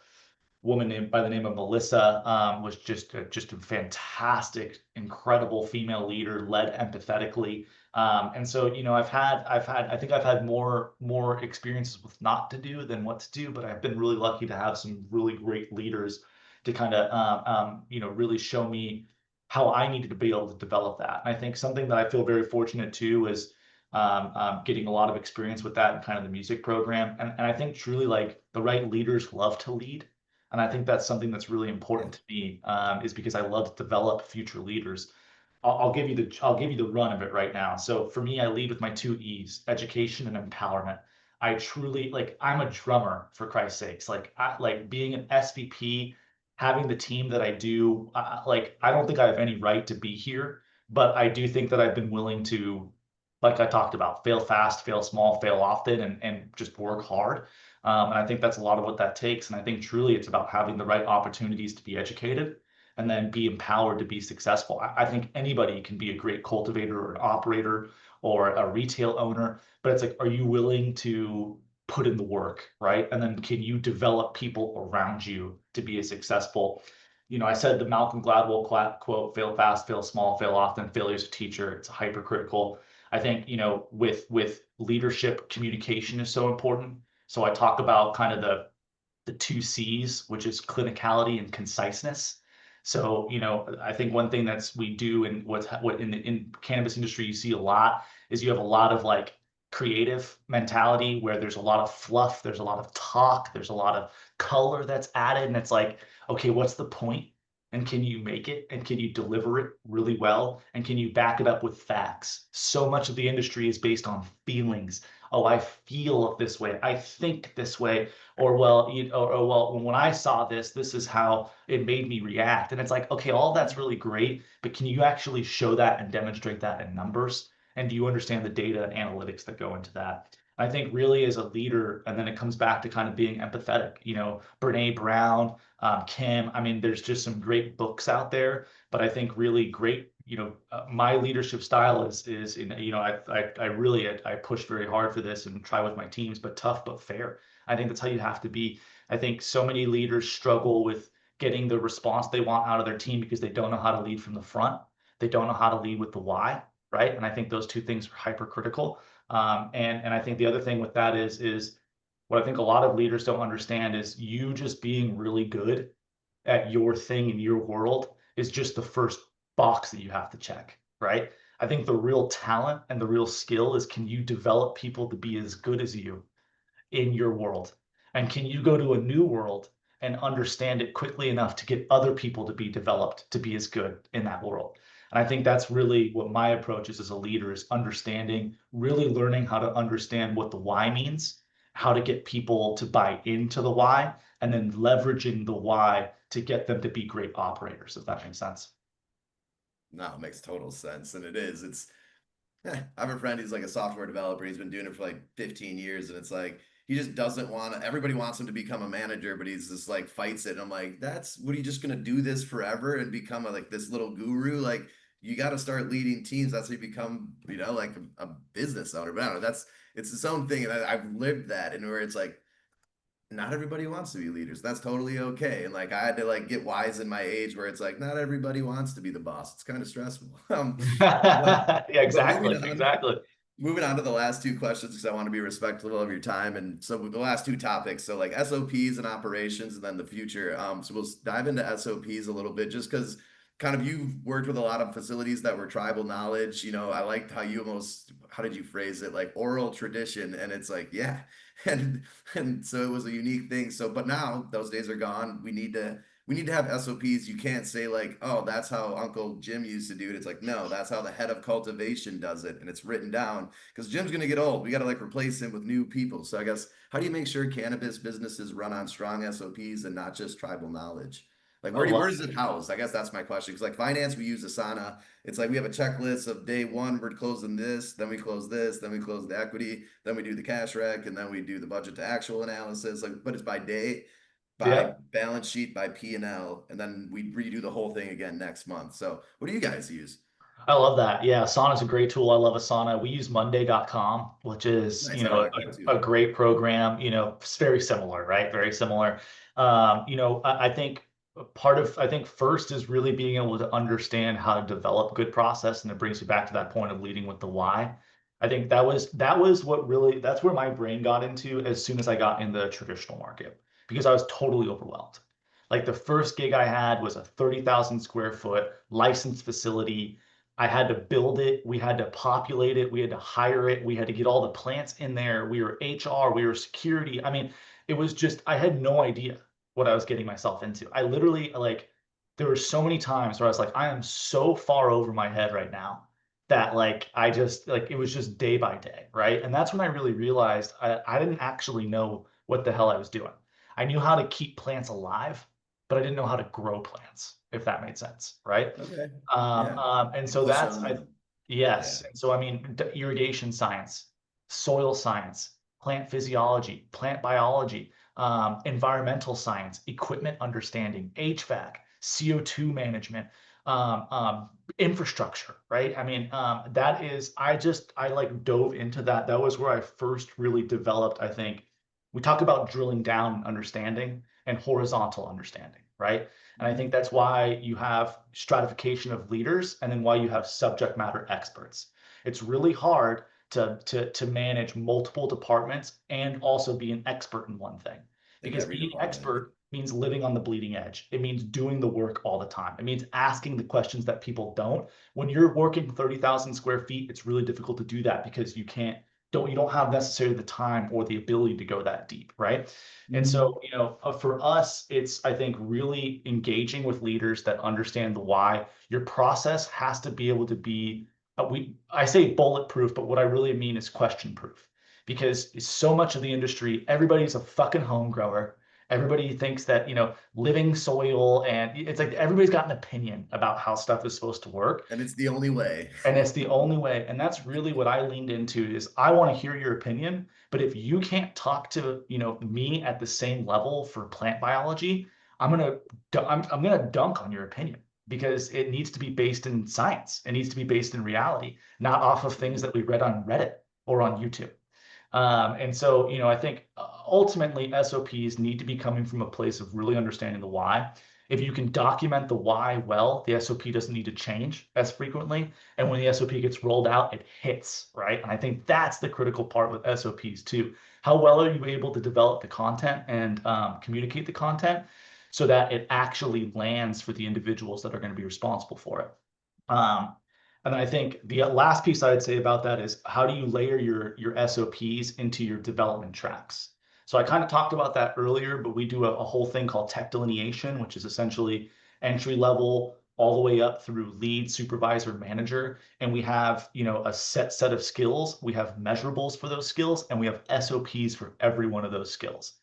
woman named by the name of Melissa, was just a fantastic, incredible female leader, led empathetically. And so, I think I've had more experiences with not to do than what to do, but I've been really lucky to have some really great leaders to kind of, really show me how I needed to be able to develop that. And I think something that I feel very fortunate too is getting a lot of experience with that in kind of the music program. And I think truly like the right leaders love to lead, and I think that's something that's really Yeah. important to me, is because I love to develop future leaders. I'll give you the run of it right now. So for me, I lead with my two E's: education and empowerment. I truly like I'm a drummer for Christ's sakes. Like being an SVP, having the team that I do. Like I don't think I have any right to be here, but I do think that I've been willing to, like I talked about, fail fast, fail small, fail often, and just work hard. And I think that's a lot of what that takes. And I think truly it's about having the right opportunities to be educated and then be empowered to be successful. I think anybody can be a great cultivator or an operator or a retail owner, but it's like, are you willing to put in the work, right? And then can you develop people around you to be as successful? I said the Malcolm Gladwell quote, fail fast, fail small, fail often, failure's a teacher. It's hypercritical. I think, with leadership, communication is so important. So I talk about kind of the two C's, which is clinicality and conciseness. So, I think one thing that's we do and what in the cannabis industry you see a lot is you have a lot of like creative mentality where there's a lot of fluff, there's a lot of talk, there's a lot of color that's added. And it's like, okay, what's the point? And can you make it? And can you deliver it really well? And can you back it up with facts? So much of the industry is based on feelings. Oh, I feel this way. I think this way. Or well, or well, when I saw this, this is how it made me react. And it's like, okay, all that's really great, but can you actually show that and demonstrate that in numbers? And do you understand the data and analytics that go into that? I think really as a leader, and then it comes back to kind of being empathetic. Brene Brown, Kim. I mean, there's just some great books out there, but I think really great. My leadership style is I really I push very hard for this and try with my teams, but tough but fair. I think that's how you have to be. I think so many leaders struggle with getting the response they want out of their team because they don't know how to lead from the front. They don't know how to lead with the why, right? And I think those two things are hypercritical. And I think the other thing with that is what I think a lot of leaders don't understand is you just being really good at your thing in your world is just the first box that you have to check, right? I think the real talent and the real skill is, can you develop people to be as good as you in your world? And can you go to a new world and understand it quickly enough to get other people to be developed to be as good in that world? And I think that's really what my approach is as a leader, is understanding, really learning how to understand what the why means, how to get people to buy into the why, and then leveraging the why to get them to be great operators, if that makes sense. No, it makes total sense. And it is. I have a friend who's like a software developer. He's been doing it for like 15 years, and it's like he just doesn't want to. Everybody wants him to become a manager, but he's just like fights it. And I'm like, that's what, are you just gonna do this forever and become like this little guru? Like you got to start leading teams. That's how you become, like a business owner. But I don't know. It's its own thing, and I've lived that, and where it's like not everybody wants to be leaders. That's totally okay. And like I had to like get wise in my age where it's like not everybody wants to be the boss. It's kind of stressful. But Yeah, but exactly, exactly. moving on to the last two questions because I want to be respectful of your time. And so with the last two topics, so like SOPs and operations, and then the future. So we'll dive into SOPs a little bit, just because kind of you've worked with a lot of facilities that were tribal knowledge. I liked how you almost, how did you phrase it, like oral tradition, and it's like yeah, and so it was a unique thing. So but now those days are gone. We need to have SOPs. You can't say like, oh, that's how Uncle Jim used to do it. It's like, no, that's how the head of cultivation does it, and it's written down because Jim's gonna get old. We got to like replace him with new people. So I guess how do you make sure cannabis businesses run on strong SOPs and not just tribal knowledge? Like I love where is it housed? I guess that's my question. Because like finance, we use Asana. It's like we have a checklist of day one, we're closing this, then we close this, then we close the equity, then we do the cash rec, and then we do the budget to actual analysis. Like, but it's by day, by Yeah. balance sheet, by P&L, and then we redo the whole thing again next month. So what do you guys use? I love that. Yeah, Asana's a great tool. I love Asana. We use Monday.com, which is, Nice. I like that a too. great program. It's very similar, right? Very similar. I think I think first is really being able to understand how to develop good process, and it brings you back to that point of leading with the why. I think that was what really, that's where my brain got into as soon as I got in the traditional market, because I was totally overwhelmed. Like the first gig I had was a 30,000 square foot licensed facility. I had to build it. We had to populate it. We had to hire it. We had to get all the plants in there. We were HR. We were security. I mean, it was just, I had no idea what I was getting myself into. I literally, like, there were so many times where I was like, I am so far over my head right now that, like, I just, like, it was just day by day. Right. And that's when I really realized I didn't actually know what the hell I was doing. I knew how to keep plants alive, but I didn't know how to grow plants, if that made sense. Right. Okay. Um, Yeah. um, and so Push that's on I them. Yeah. yes. And so I mean, irrigation science, soil science, plant physiology, plant biology, environmental science, equipment understanding, HVAC, CO2 management, um, um, infrastructure, right? I mean, that is, I like dove into that. That was where I first really developed, I think. We talk about drilling down and understanding and horizontal understanding, right? And I think Mhm. that's why you have stratification of leaders, and then why you have subject matter experts. It's really hard to manage multiple departments and also be an expert in one thing. In Because every being department. expert means living on the bleeding edge. It means doing the work all the time. It means asking the questions that people don't. When you're working 30,000 square feet, it's really difficult to do that because you can't you don't have necessarily the time or the ability to go that deep, right? And Mhm. so, for us, it's, I think, really engaging with leaders that understand the why. Your process has to be able to be, I say bulletproof, but what I really mean is question proof. Because so much of the industry, everybody's a fucking home grower. Everybody thinks that, living soil, and it's like everybody's got an opinion about how stuff is supposed to work. And it's the only way. And it's the only way. And that's really what I leaned into is I want to hear your opinion. But if you can't talk to, me at the same level for plant biology, I'm gonna dunk on your opinion because it needs to be based in science. It needs to be based in reality, not off of things that we read on Reddit or on YouTube. And so, I think ultimately SOPs need to be coming from a place of really understanding the why. If you can document the why well, the SOP doesn't need to change as frequently. And when the SOP gets rolled out, it hits, right? And I think that's the critical part with SOPs too. How well are you able to develop the content and communicate the content so that it actually lands for the individuals that are going to be responsible for it? Um, and then I think the last piece I'd say about that is how do you layer your SOPs into your development tracks? So I kind of talked about that earlier, but we do a whole thing called tech delineation, which is essentially entry level all the way up through lead, supervisor, manager. And we have, a set of skills. We have measurables for those skills, and we have SOPs for every one of those skills.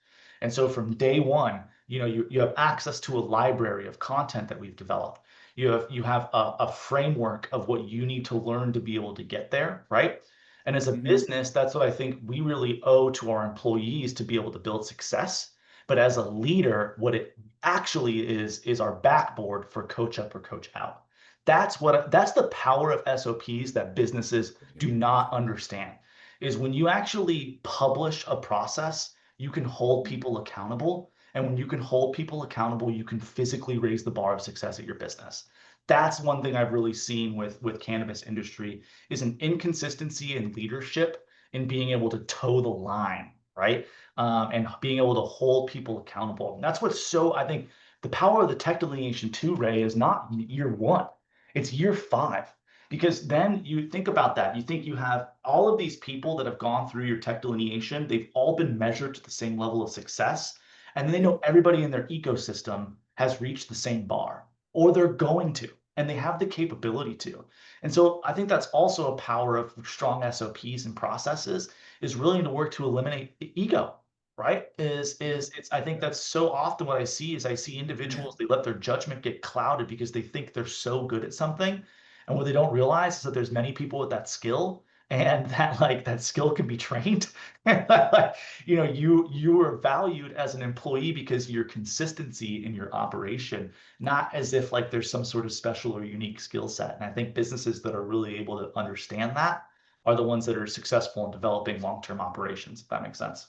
And so from day one, you have access to a library of content that we've developed. You have a framework of what you need to learn to be able to get there, right? And as a Mhm. business, that's what I think we really owe to our employees to be able to build success. But as a leader, what it actually is our backboard for coach up or coach out. That's the power of SOPs that businesses do not understand. Is when you actually publish a process, you can hold people accountable. And when you can hold people accountable, you can physically raise the bar of success at your business. That's one thing I've really seen with cannabis industry is an inconsistency in leadership in being able to toe the line, right? And being able to hold people accountable. And that's what's so, I think, the power of the tech delineation too, Ray, is not year one, it's year five. Because then you think about that. You think you have all of these people that have gone through your tech delineation, they've all been measured to the same level of success. And then they Yep. know everybody in their ecosystem has reached the same bar, or they're going to, and they have the capability to. And so I think that's also a power of strong SOPs and processes is really to work to eliminate ego, right? Yep. It's I think that's so often what I see is I see individuals, they let their judgment get clouded because they think they're so good at something. And what they don't realize is that there's many people with that skill and that like that skill can be trained. Like, you are valued as an employee because your consistency in your operation, not as if like there's some sort of special or unique skill set. And I think businesses that are really able to understand that are the ones that are successful in developing long-term operations, if that makes sense.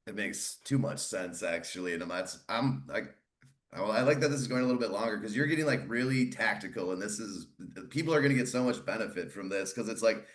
It makes too much sense actually, and I'm like, well, I like that this is going a little bit longer because you're getting like really tactical, and this is people are going to get so much benefit from this because it's like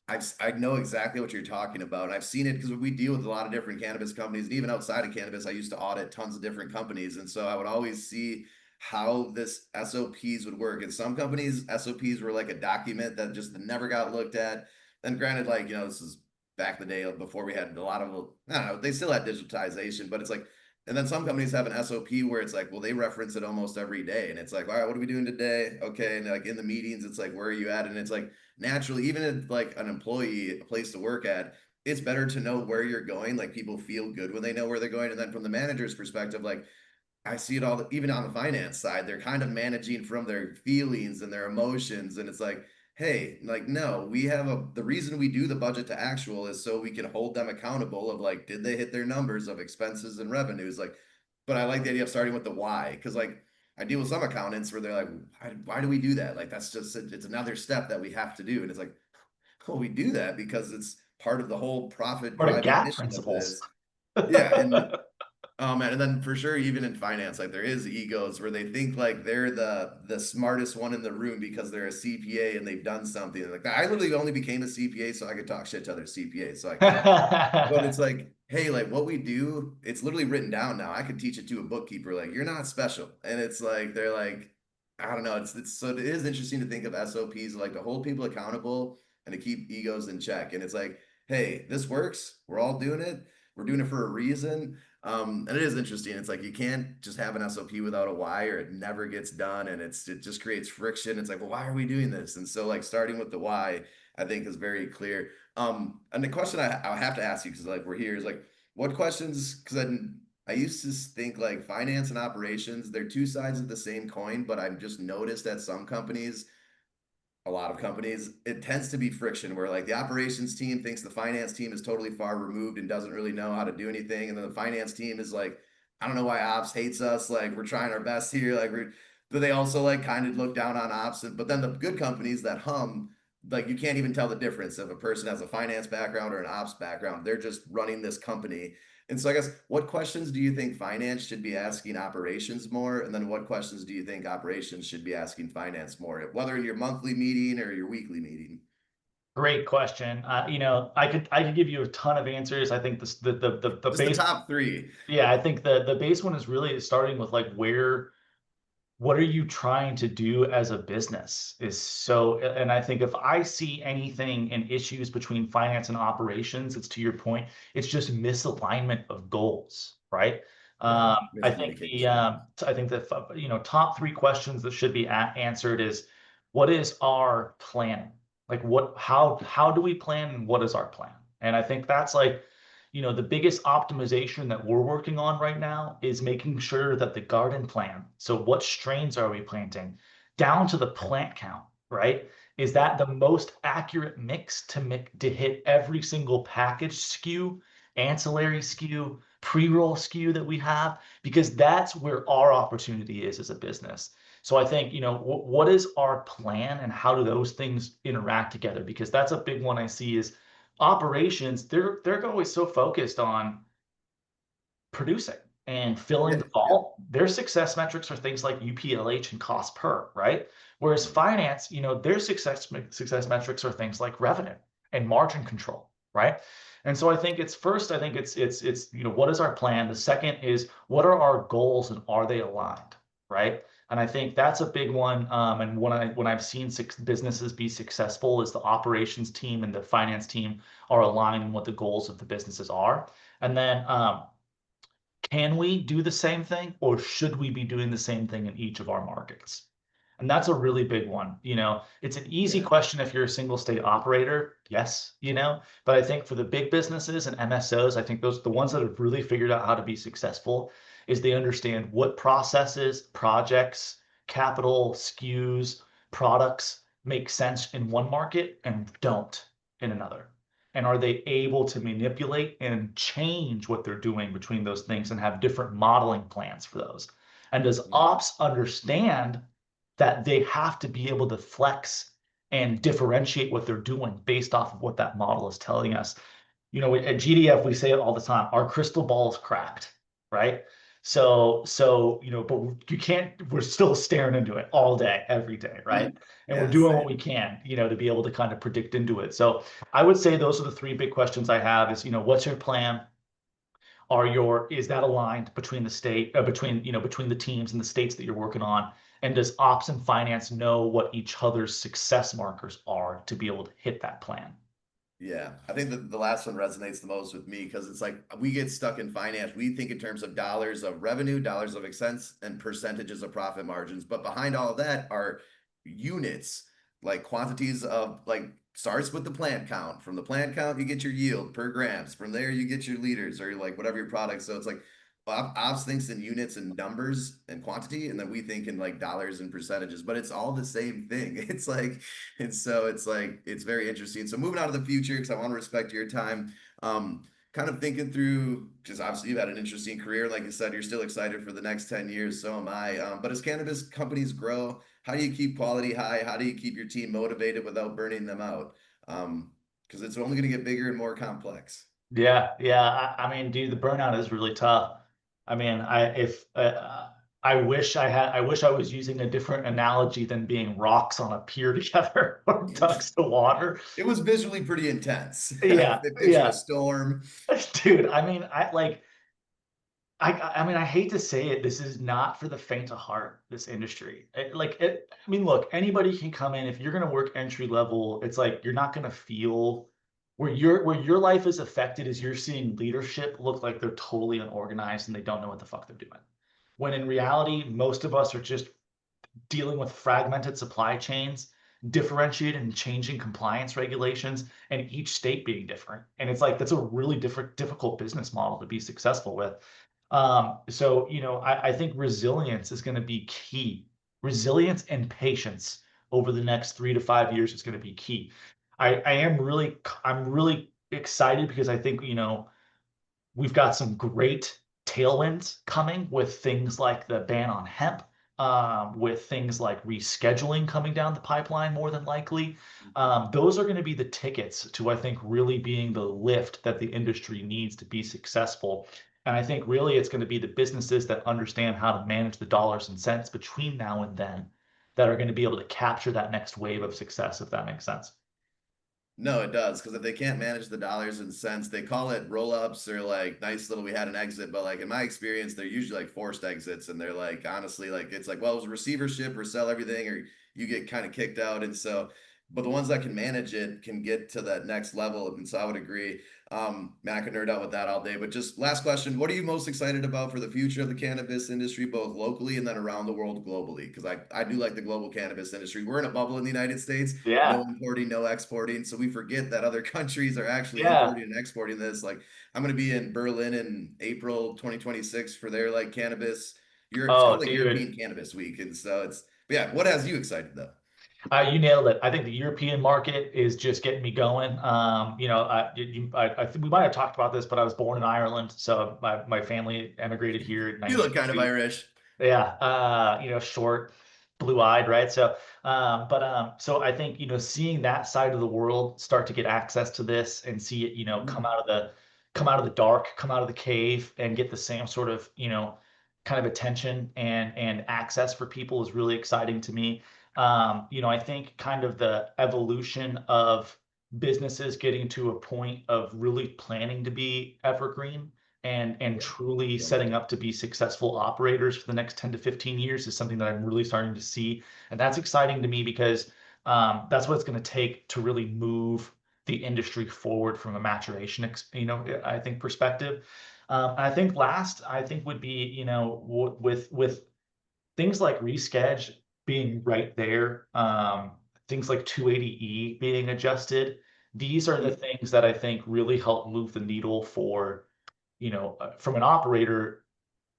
I know exactly what you're talking about, and I've seen it because we deal with a lot of different cannabis companies, and even outside of cannabis, I used to audit tons of different companies, and so I would always see how this SOPs would work. And some companies SOPs were like a document that just never got looked at. And granted, like this is back in the day before we had a lot of I don't know, they still had digitization, but it's like and then some companies have an SOP where it's like, well, they reference it almost every day. And it's like, all right, what are we doing today? Okay. And like in the meetings, it's like, where are you at? And it's like naturally, even if like an employee, a place to work at, it's better to know where you're going. Like people feel good when they know where they're going. And then from the manager's perspective, like I see it all, even on the finance side, they're kind of managing from their feelings and their emotions. And it's like, hey, like, no, the reason we do the budget to actual is so we can hold them accountable of like, did they hit their numbers of expenses and revenues? Like, but I like the idea of starting with the why. Cause like, I deal with some accountants where they're like, why do we do that? Like, that's just, it's another step that we have to do. And it's like, well, we do that because it's part of the whole profit Or to driving gap mission of principles. this. Yeah. Oh man, and then for sure, even in finance, like there is egos where they think like they're the smartest one in the room because they're a CPA and they've done something like that. I literally only became a CPA so I could talk shit to other CPAs, so I can't. But it's like, hey, like what we do, it's literally written down now. I could teach it to a bookkeeper, like you're not special, and it's like they're like, I don't know. It's so it is interesting to think of SOPs like to hold people accountable and to keep egos in check, and it's like. hey, this works. We're all doing it. We're doing it for a reason. And it is interesting. It's like you can't just have an SOP without a why, or it never gets done, and it just creates friction. It's like, well, why are we doing this? And so, like, starting with the why, I think is very clear. And the question I have to ask you, because like we're here, is like, what questions? Because I used to think like finance and operations, they're two sides of the same coin, but I've just noticed that some companies, a lot of companies, it tends to be friction where like the operations team thinks the finance team is totally far removed and doesn't really know how to do anything. And then the finance team is like, I don't know why ops hates us. Like we're trying our best here. But they also like kind of look down on ops. But then the good companies that hum, like you can't even tell the difference if a person has a finance background or an ops background. They're just running this company. And so I guess what questions do you think finance should be asking operations more? And then what questions do you think operations should be asking finance more, whether in your monthly meeting or your weekly meeting? Great question. I could give you a ton of answers. I think this the Just the base, top three. yeah, I think the base one is really starting with like what are you trying to do as a business is so, and I think if I see anything in issues between finance and operations, it's to your point, it's just misalignment of goals, right? Yeah, I think miscommunication. I think that top three questions that should be answered is what is our plan? Like how do we plan and what is our plan? And I think that's like the biggest optimization that we're working on right now is making sure that the garden plan, so what strains are we planting, down to the plant count, right? Is Yeah, that the most accurate mix to hit every single package SKU, ancillary SKU, pre-roll SKU that we have? Because that's where our opportunity is as a business. So I think, what is our plan and how do those things interact together? Because that's a big one I see is operations, they're always so focused on producing and filling yeah, the yeah. vault. Their success metrics are things like UPLH and cost per, right? Whereas Mhm. finance, their success metrics are things like revenue and margin control, right? And so I think it's first, I think it's what is our plan? The second is what are our goals and are they aligned, right? And I think that's a big one. And when I've seen businesses be successful, is the operations team and the finance team are aligned in what the goals of the businesses are. And then can we do the same thing or should we be doing the same thing in each of our markets? And that's a really big one. It's an easy Yeah, question if you're a single state operator. Yes, but I think for the big businesses and MSOs, I think those are the ones that have really figured out how to be successful is they understand what processes, projects, capital, SKUs, products make sense in one market and don't in another. And are they able to manipulate and change what they're doing between those things and have different modeling plans for those? And does yeah, ops understand that they have to be able to flex and differentiate what they're doing based off of what that model is telling us? At GDF, we say it all the time, our crystal ball is cracked, right? But you can't, we're still staring into it all day, every day, right? And we're yeah. doing what we Same. can, to be able to kind of predict into it. So I would say those are the three big questions I have is, what's your plan? Is that aligned between the state, between the teams and the states that you're working on? And does ops and finance know what each other's success markers are to be able to hit that plan? Yeah, I think that the last one resonates the most with me because it's like we get stuck in finance. We think in terms of dollars of revenue, dollars of expense, and percentages of profit margins. But behind all of that are units, like quantities of like starts with the plant count. From the plant count, you get your yield per grams. From there, you get your liters or like whatever your product. So it's like ops thinks in units and numbers and quantity, and then we think in like dollars and percentages. But it's all the same thing. It's like and so it's like it's very interesting. So moving on to the future, because I want to respect your time. Kind of thinking through, because obviously you've had an interesting career. Like you said, you're still excited for the next 10 years. So am I. But as cannabis companies grow, how do you keep quality high? How do you keep your team motivated without burning them out? Because it's only going to get bigger and more complex. Yeah, yeah. I mean, dude, the burnout is really tough. I mean, I wish I was using a different analogy than being rocks on a pier together or ducks to water. It was visually pretty intense. Yeah, They pictured a yeah. storm. Dude, I mean, I mean, I hate to say it, this is not for the faint of heart, this industry. I mean, look, anybody can come in. If you're going to work entry level, it's like you're not going to feel where your life is affected is you're seeing leadership look like they're totally unorganized and they don't know what the fuck they're doing. When in reality, most of us are just dealing with fragmented supply chains, differentiated and changing compliance regulations, and each state being different. And it's like that's a really difficult business model to be successful with. So, I think resilience is going to be key. Resilience and patience over the next 3 to 5 years is going to be key. I'm really excited because I think, we've got some great tailwinds coming with things like the ban on hemp, with things like rescheduling coming down the pipeline more than likely. Those are going to be the tickets to, I think, really being the lift that the industry needs to be successful. And I think really it's going to be the businesses that understand how to manage the dollars and cents between now and then that are going to be able to capture that next wave of success, if that makes sense. No, it does. Because if they can't manage the dollars and cents, they call it roll ups or like nice little, we had an exit. But like in my experience, they're usually like forced exits. And they're like, honestly, like it's like, well, it was receivership or sell everything or you get kind of kicked out. And so, but the ones that can manage it can get to that next level. And so I would agree. Man, I could nerd out with that all day. But just last question, what are you most excited about for the future of the cannabis industry, both locally and then around the world globally? Because I do like the global cannabis industry. We're in a bubble in the United States, no Yeah. importing, no exporting. So we forget that other countries are actually Yeah. importing and exporting this. Like I'm going to be in Berlin in April 2026 for their like cannabis. Europe, it's Oh, called like dude. European Cannabis Week. And so it's, but yeah, what has you excited though? You nailed it. I think the European market is just getting me going. I think we might have talked about this, but I was born in Ireland, so my family emigrated here in You look kind of 92. Irish. Yeah, short, blue-eyed, right? So I think, seeing that side of the world start to get access to this and see it, come out of the dark, come out of the cave and get the same sort of, kind of attention and access for people is really exciting to me. I think kind of the evolution of businesses getting to a point of really planning to be evergreen and Yeah. truly Yep. setting up to be successful operators for the next 10 to 15 years is something that I'm really starting to see. And that's exciting to me because that's what it's going to take to really move the industry forward from a maturation, I think perspective. And I think last, I think would be, with things like reschedule being right there, things like 280E being adjusted. These are the things that I think really help move the needle for, from an operator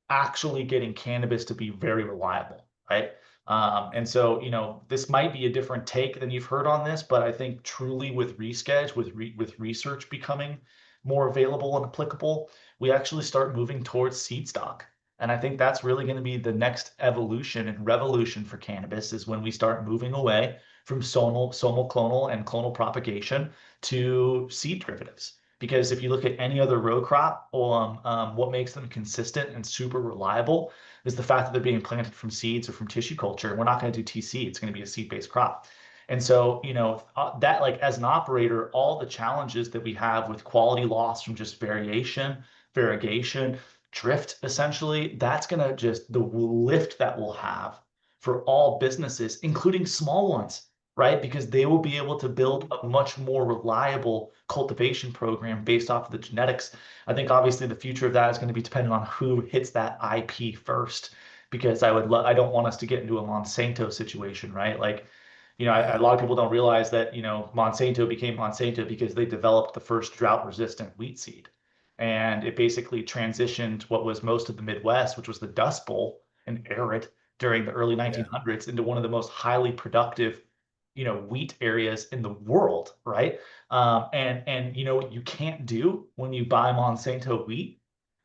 actually getting cannabis to be very reliable, right? And so, this might be a different take than you've heard on this, but I think truly with reschedule, with research becoming more available and applicable, we actually start moving towards seed stock. And I think that's really going to be the next evolution and revolution for cannabis is when we start moving away from somal clonal and clonal propagation to seed derivatives. Because if you look at any other row crop, what makes them consistent and super reliable is the fact that they're being planted from seeds or from tissue culture. We're not going to do TC; it's going to be a seed-based crop. And so, that like as an operator, all the challenges that we have with quality loss from just variation, variegation, drift, essentially, that's going to just the lift that we'll have for all businesses, including small ones, right? Because they will be able to build a much more reliable cultivation program based off of the genetics. I think obviously the future of that is going to be dependent on who hits that IP first, because I don't want us to get into a Monsanto situation, right? Like, a Yeah. lot of people don't realize that, Monsanto became Monsanto because they developed the first drought resistant wheat seed. And it basically transitioned what was most of the Midwest, which was the Dust Bowl and arid during the early Yeah. 1900s, into one of the most highly productive, wheat areas in the world, right? And what you can't do when you buy Monsanto wheat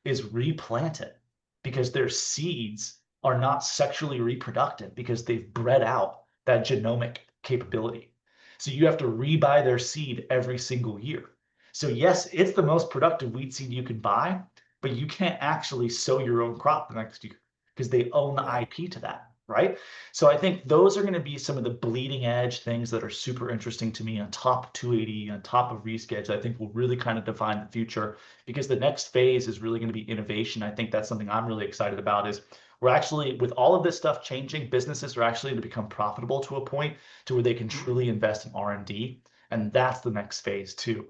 is replant it because their seeds are not sexually reproductive because they've bred out that genomic capability. So you have to rebuy their seed every single year. So yes, it's the most productive wheat seed you can buy, but you can't actually sow your own crop the next year because they own the Yeah. IP to that, right? So I think those are going to be some of the bleeding edge things that are super interesting to me on top of 280, on top of reschedule. I think will really kind of define the future because the next phase is really going to be innovation. I think that's something I'm really excited about is we're actually, with all of this stuff changing, businesses are actually going to become profitable to a point to where they can truly invest in R&D. And that's the next phase too.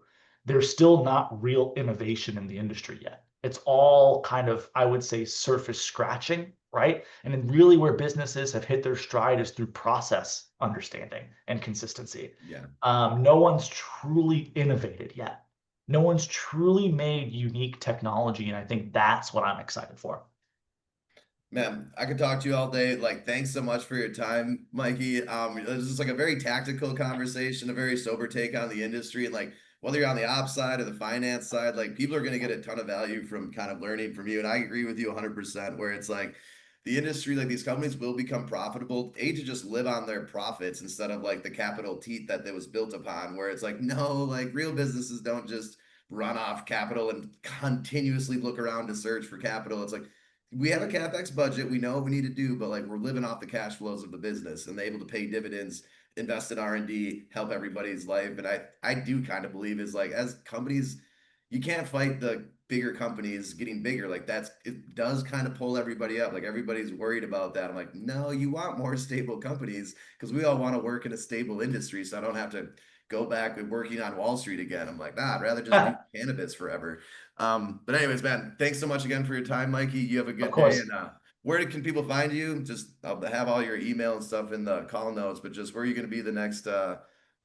there's still not real innovation in the industry yet. It's all kind of, I would say, surface scratching, right? And then really where businesses have hit their stride is through process understanding and consistency. Yeah. No one's truly innovated yet. No one's truly made unique technology, and I think that's what I'm excited for. Man, I could talk to you all day. Like, thanks so much for your time, Mikey. This is like a very tactical conversation, a very sober take on the industry. And like, whether you're on the ops side or the finance side, like people are going to get a ton of value from kind of learning from you. And I agree with you 100%, where it's like the industry, like these companies will become profitable, to just live on their profits instead of like the capital teat that was built upon, where it's like, no, like real businesses don't just run off capital and continuously look around to search for capital. It's like, we have a capex budget. We know what we need to do, but like we're living off the cash flows of the business and able to pay dividends, invest in R&D, help everybody's life. And I do kind of believe is like as companies, you can't fight the bigger companies getting bigger. Like it does kind of pull everybody up. Like everybody's worried about that. I'm like, no, you want more stable companies because we all want to work in a stable industry. So I don't have to go back with working on Wall Street again. I'm like, nah, I'd rather just do cannabis forever. But anyways, man, thanks so much again for your time, Mikey. You have a Of good day. course. And where can people find you? Just I'll have all your email and stuff in the call notes, but just where are you going to be the next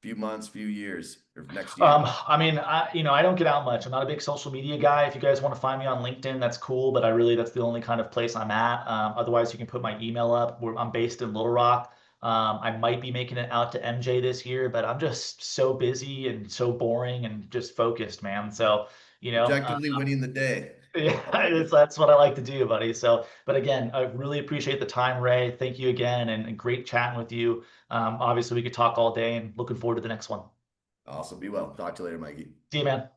few months, few years, or next year? I mean, I don't get out much. I'm not a big social media guy. If you guys want to find me on LinkedIn, that's cool. But that's the only kind of place I'm at. Otherwise, you can put my email up. I'm based in Little Rock. I might be making it out to MJ this year, but I'm just so busy and so boring and just focused, man. So, you know, Objectively winning the day. yeah, I like it. that's what I like to do, buddy. So, but again, I really appreciate the time, Ray. Thank you again, and great chatting with you. Obviously, we could talk all day, and looking forward to the next one. Awesome. Be well. Talk to you later, Mikey. See you, man.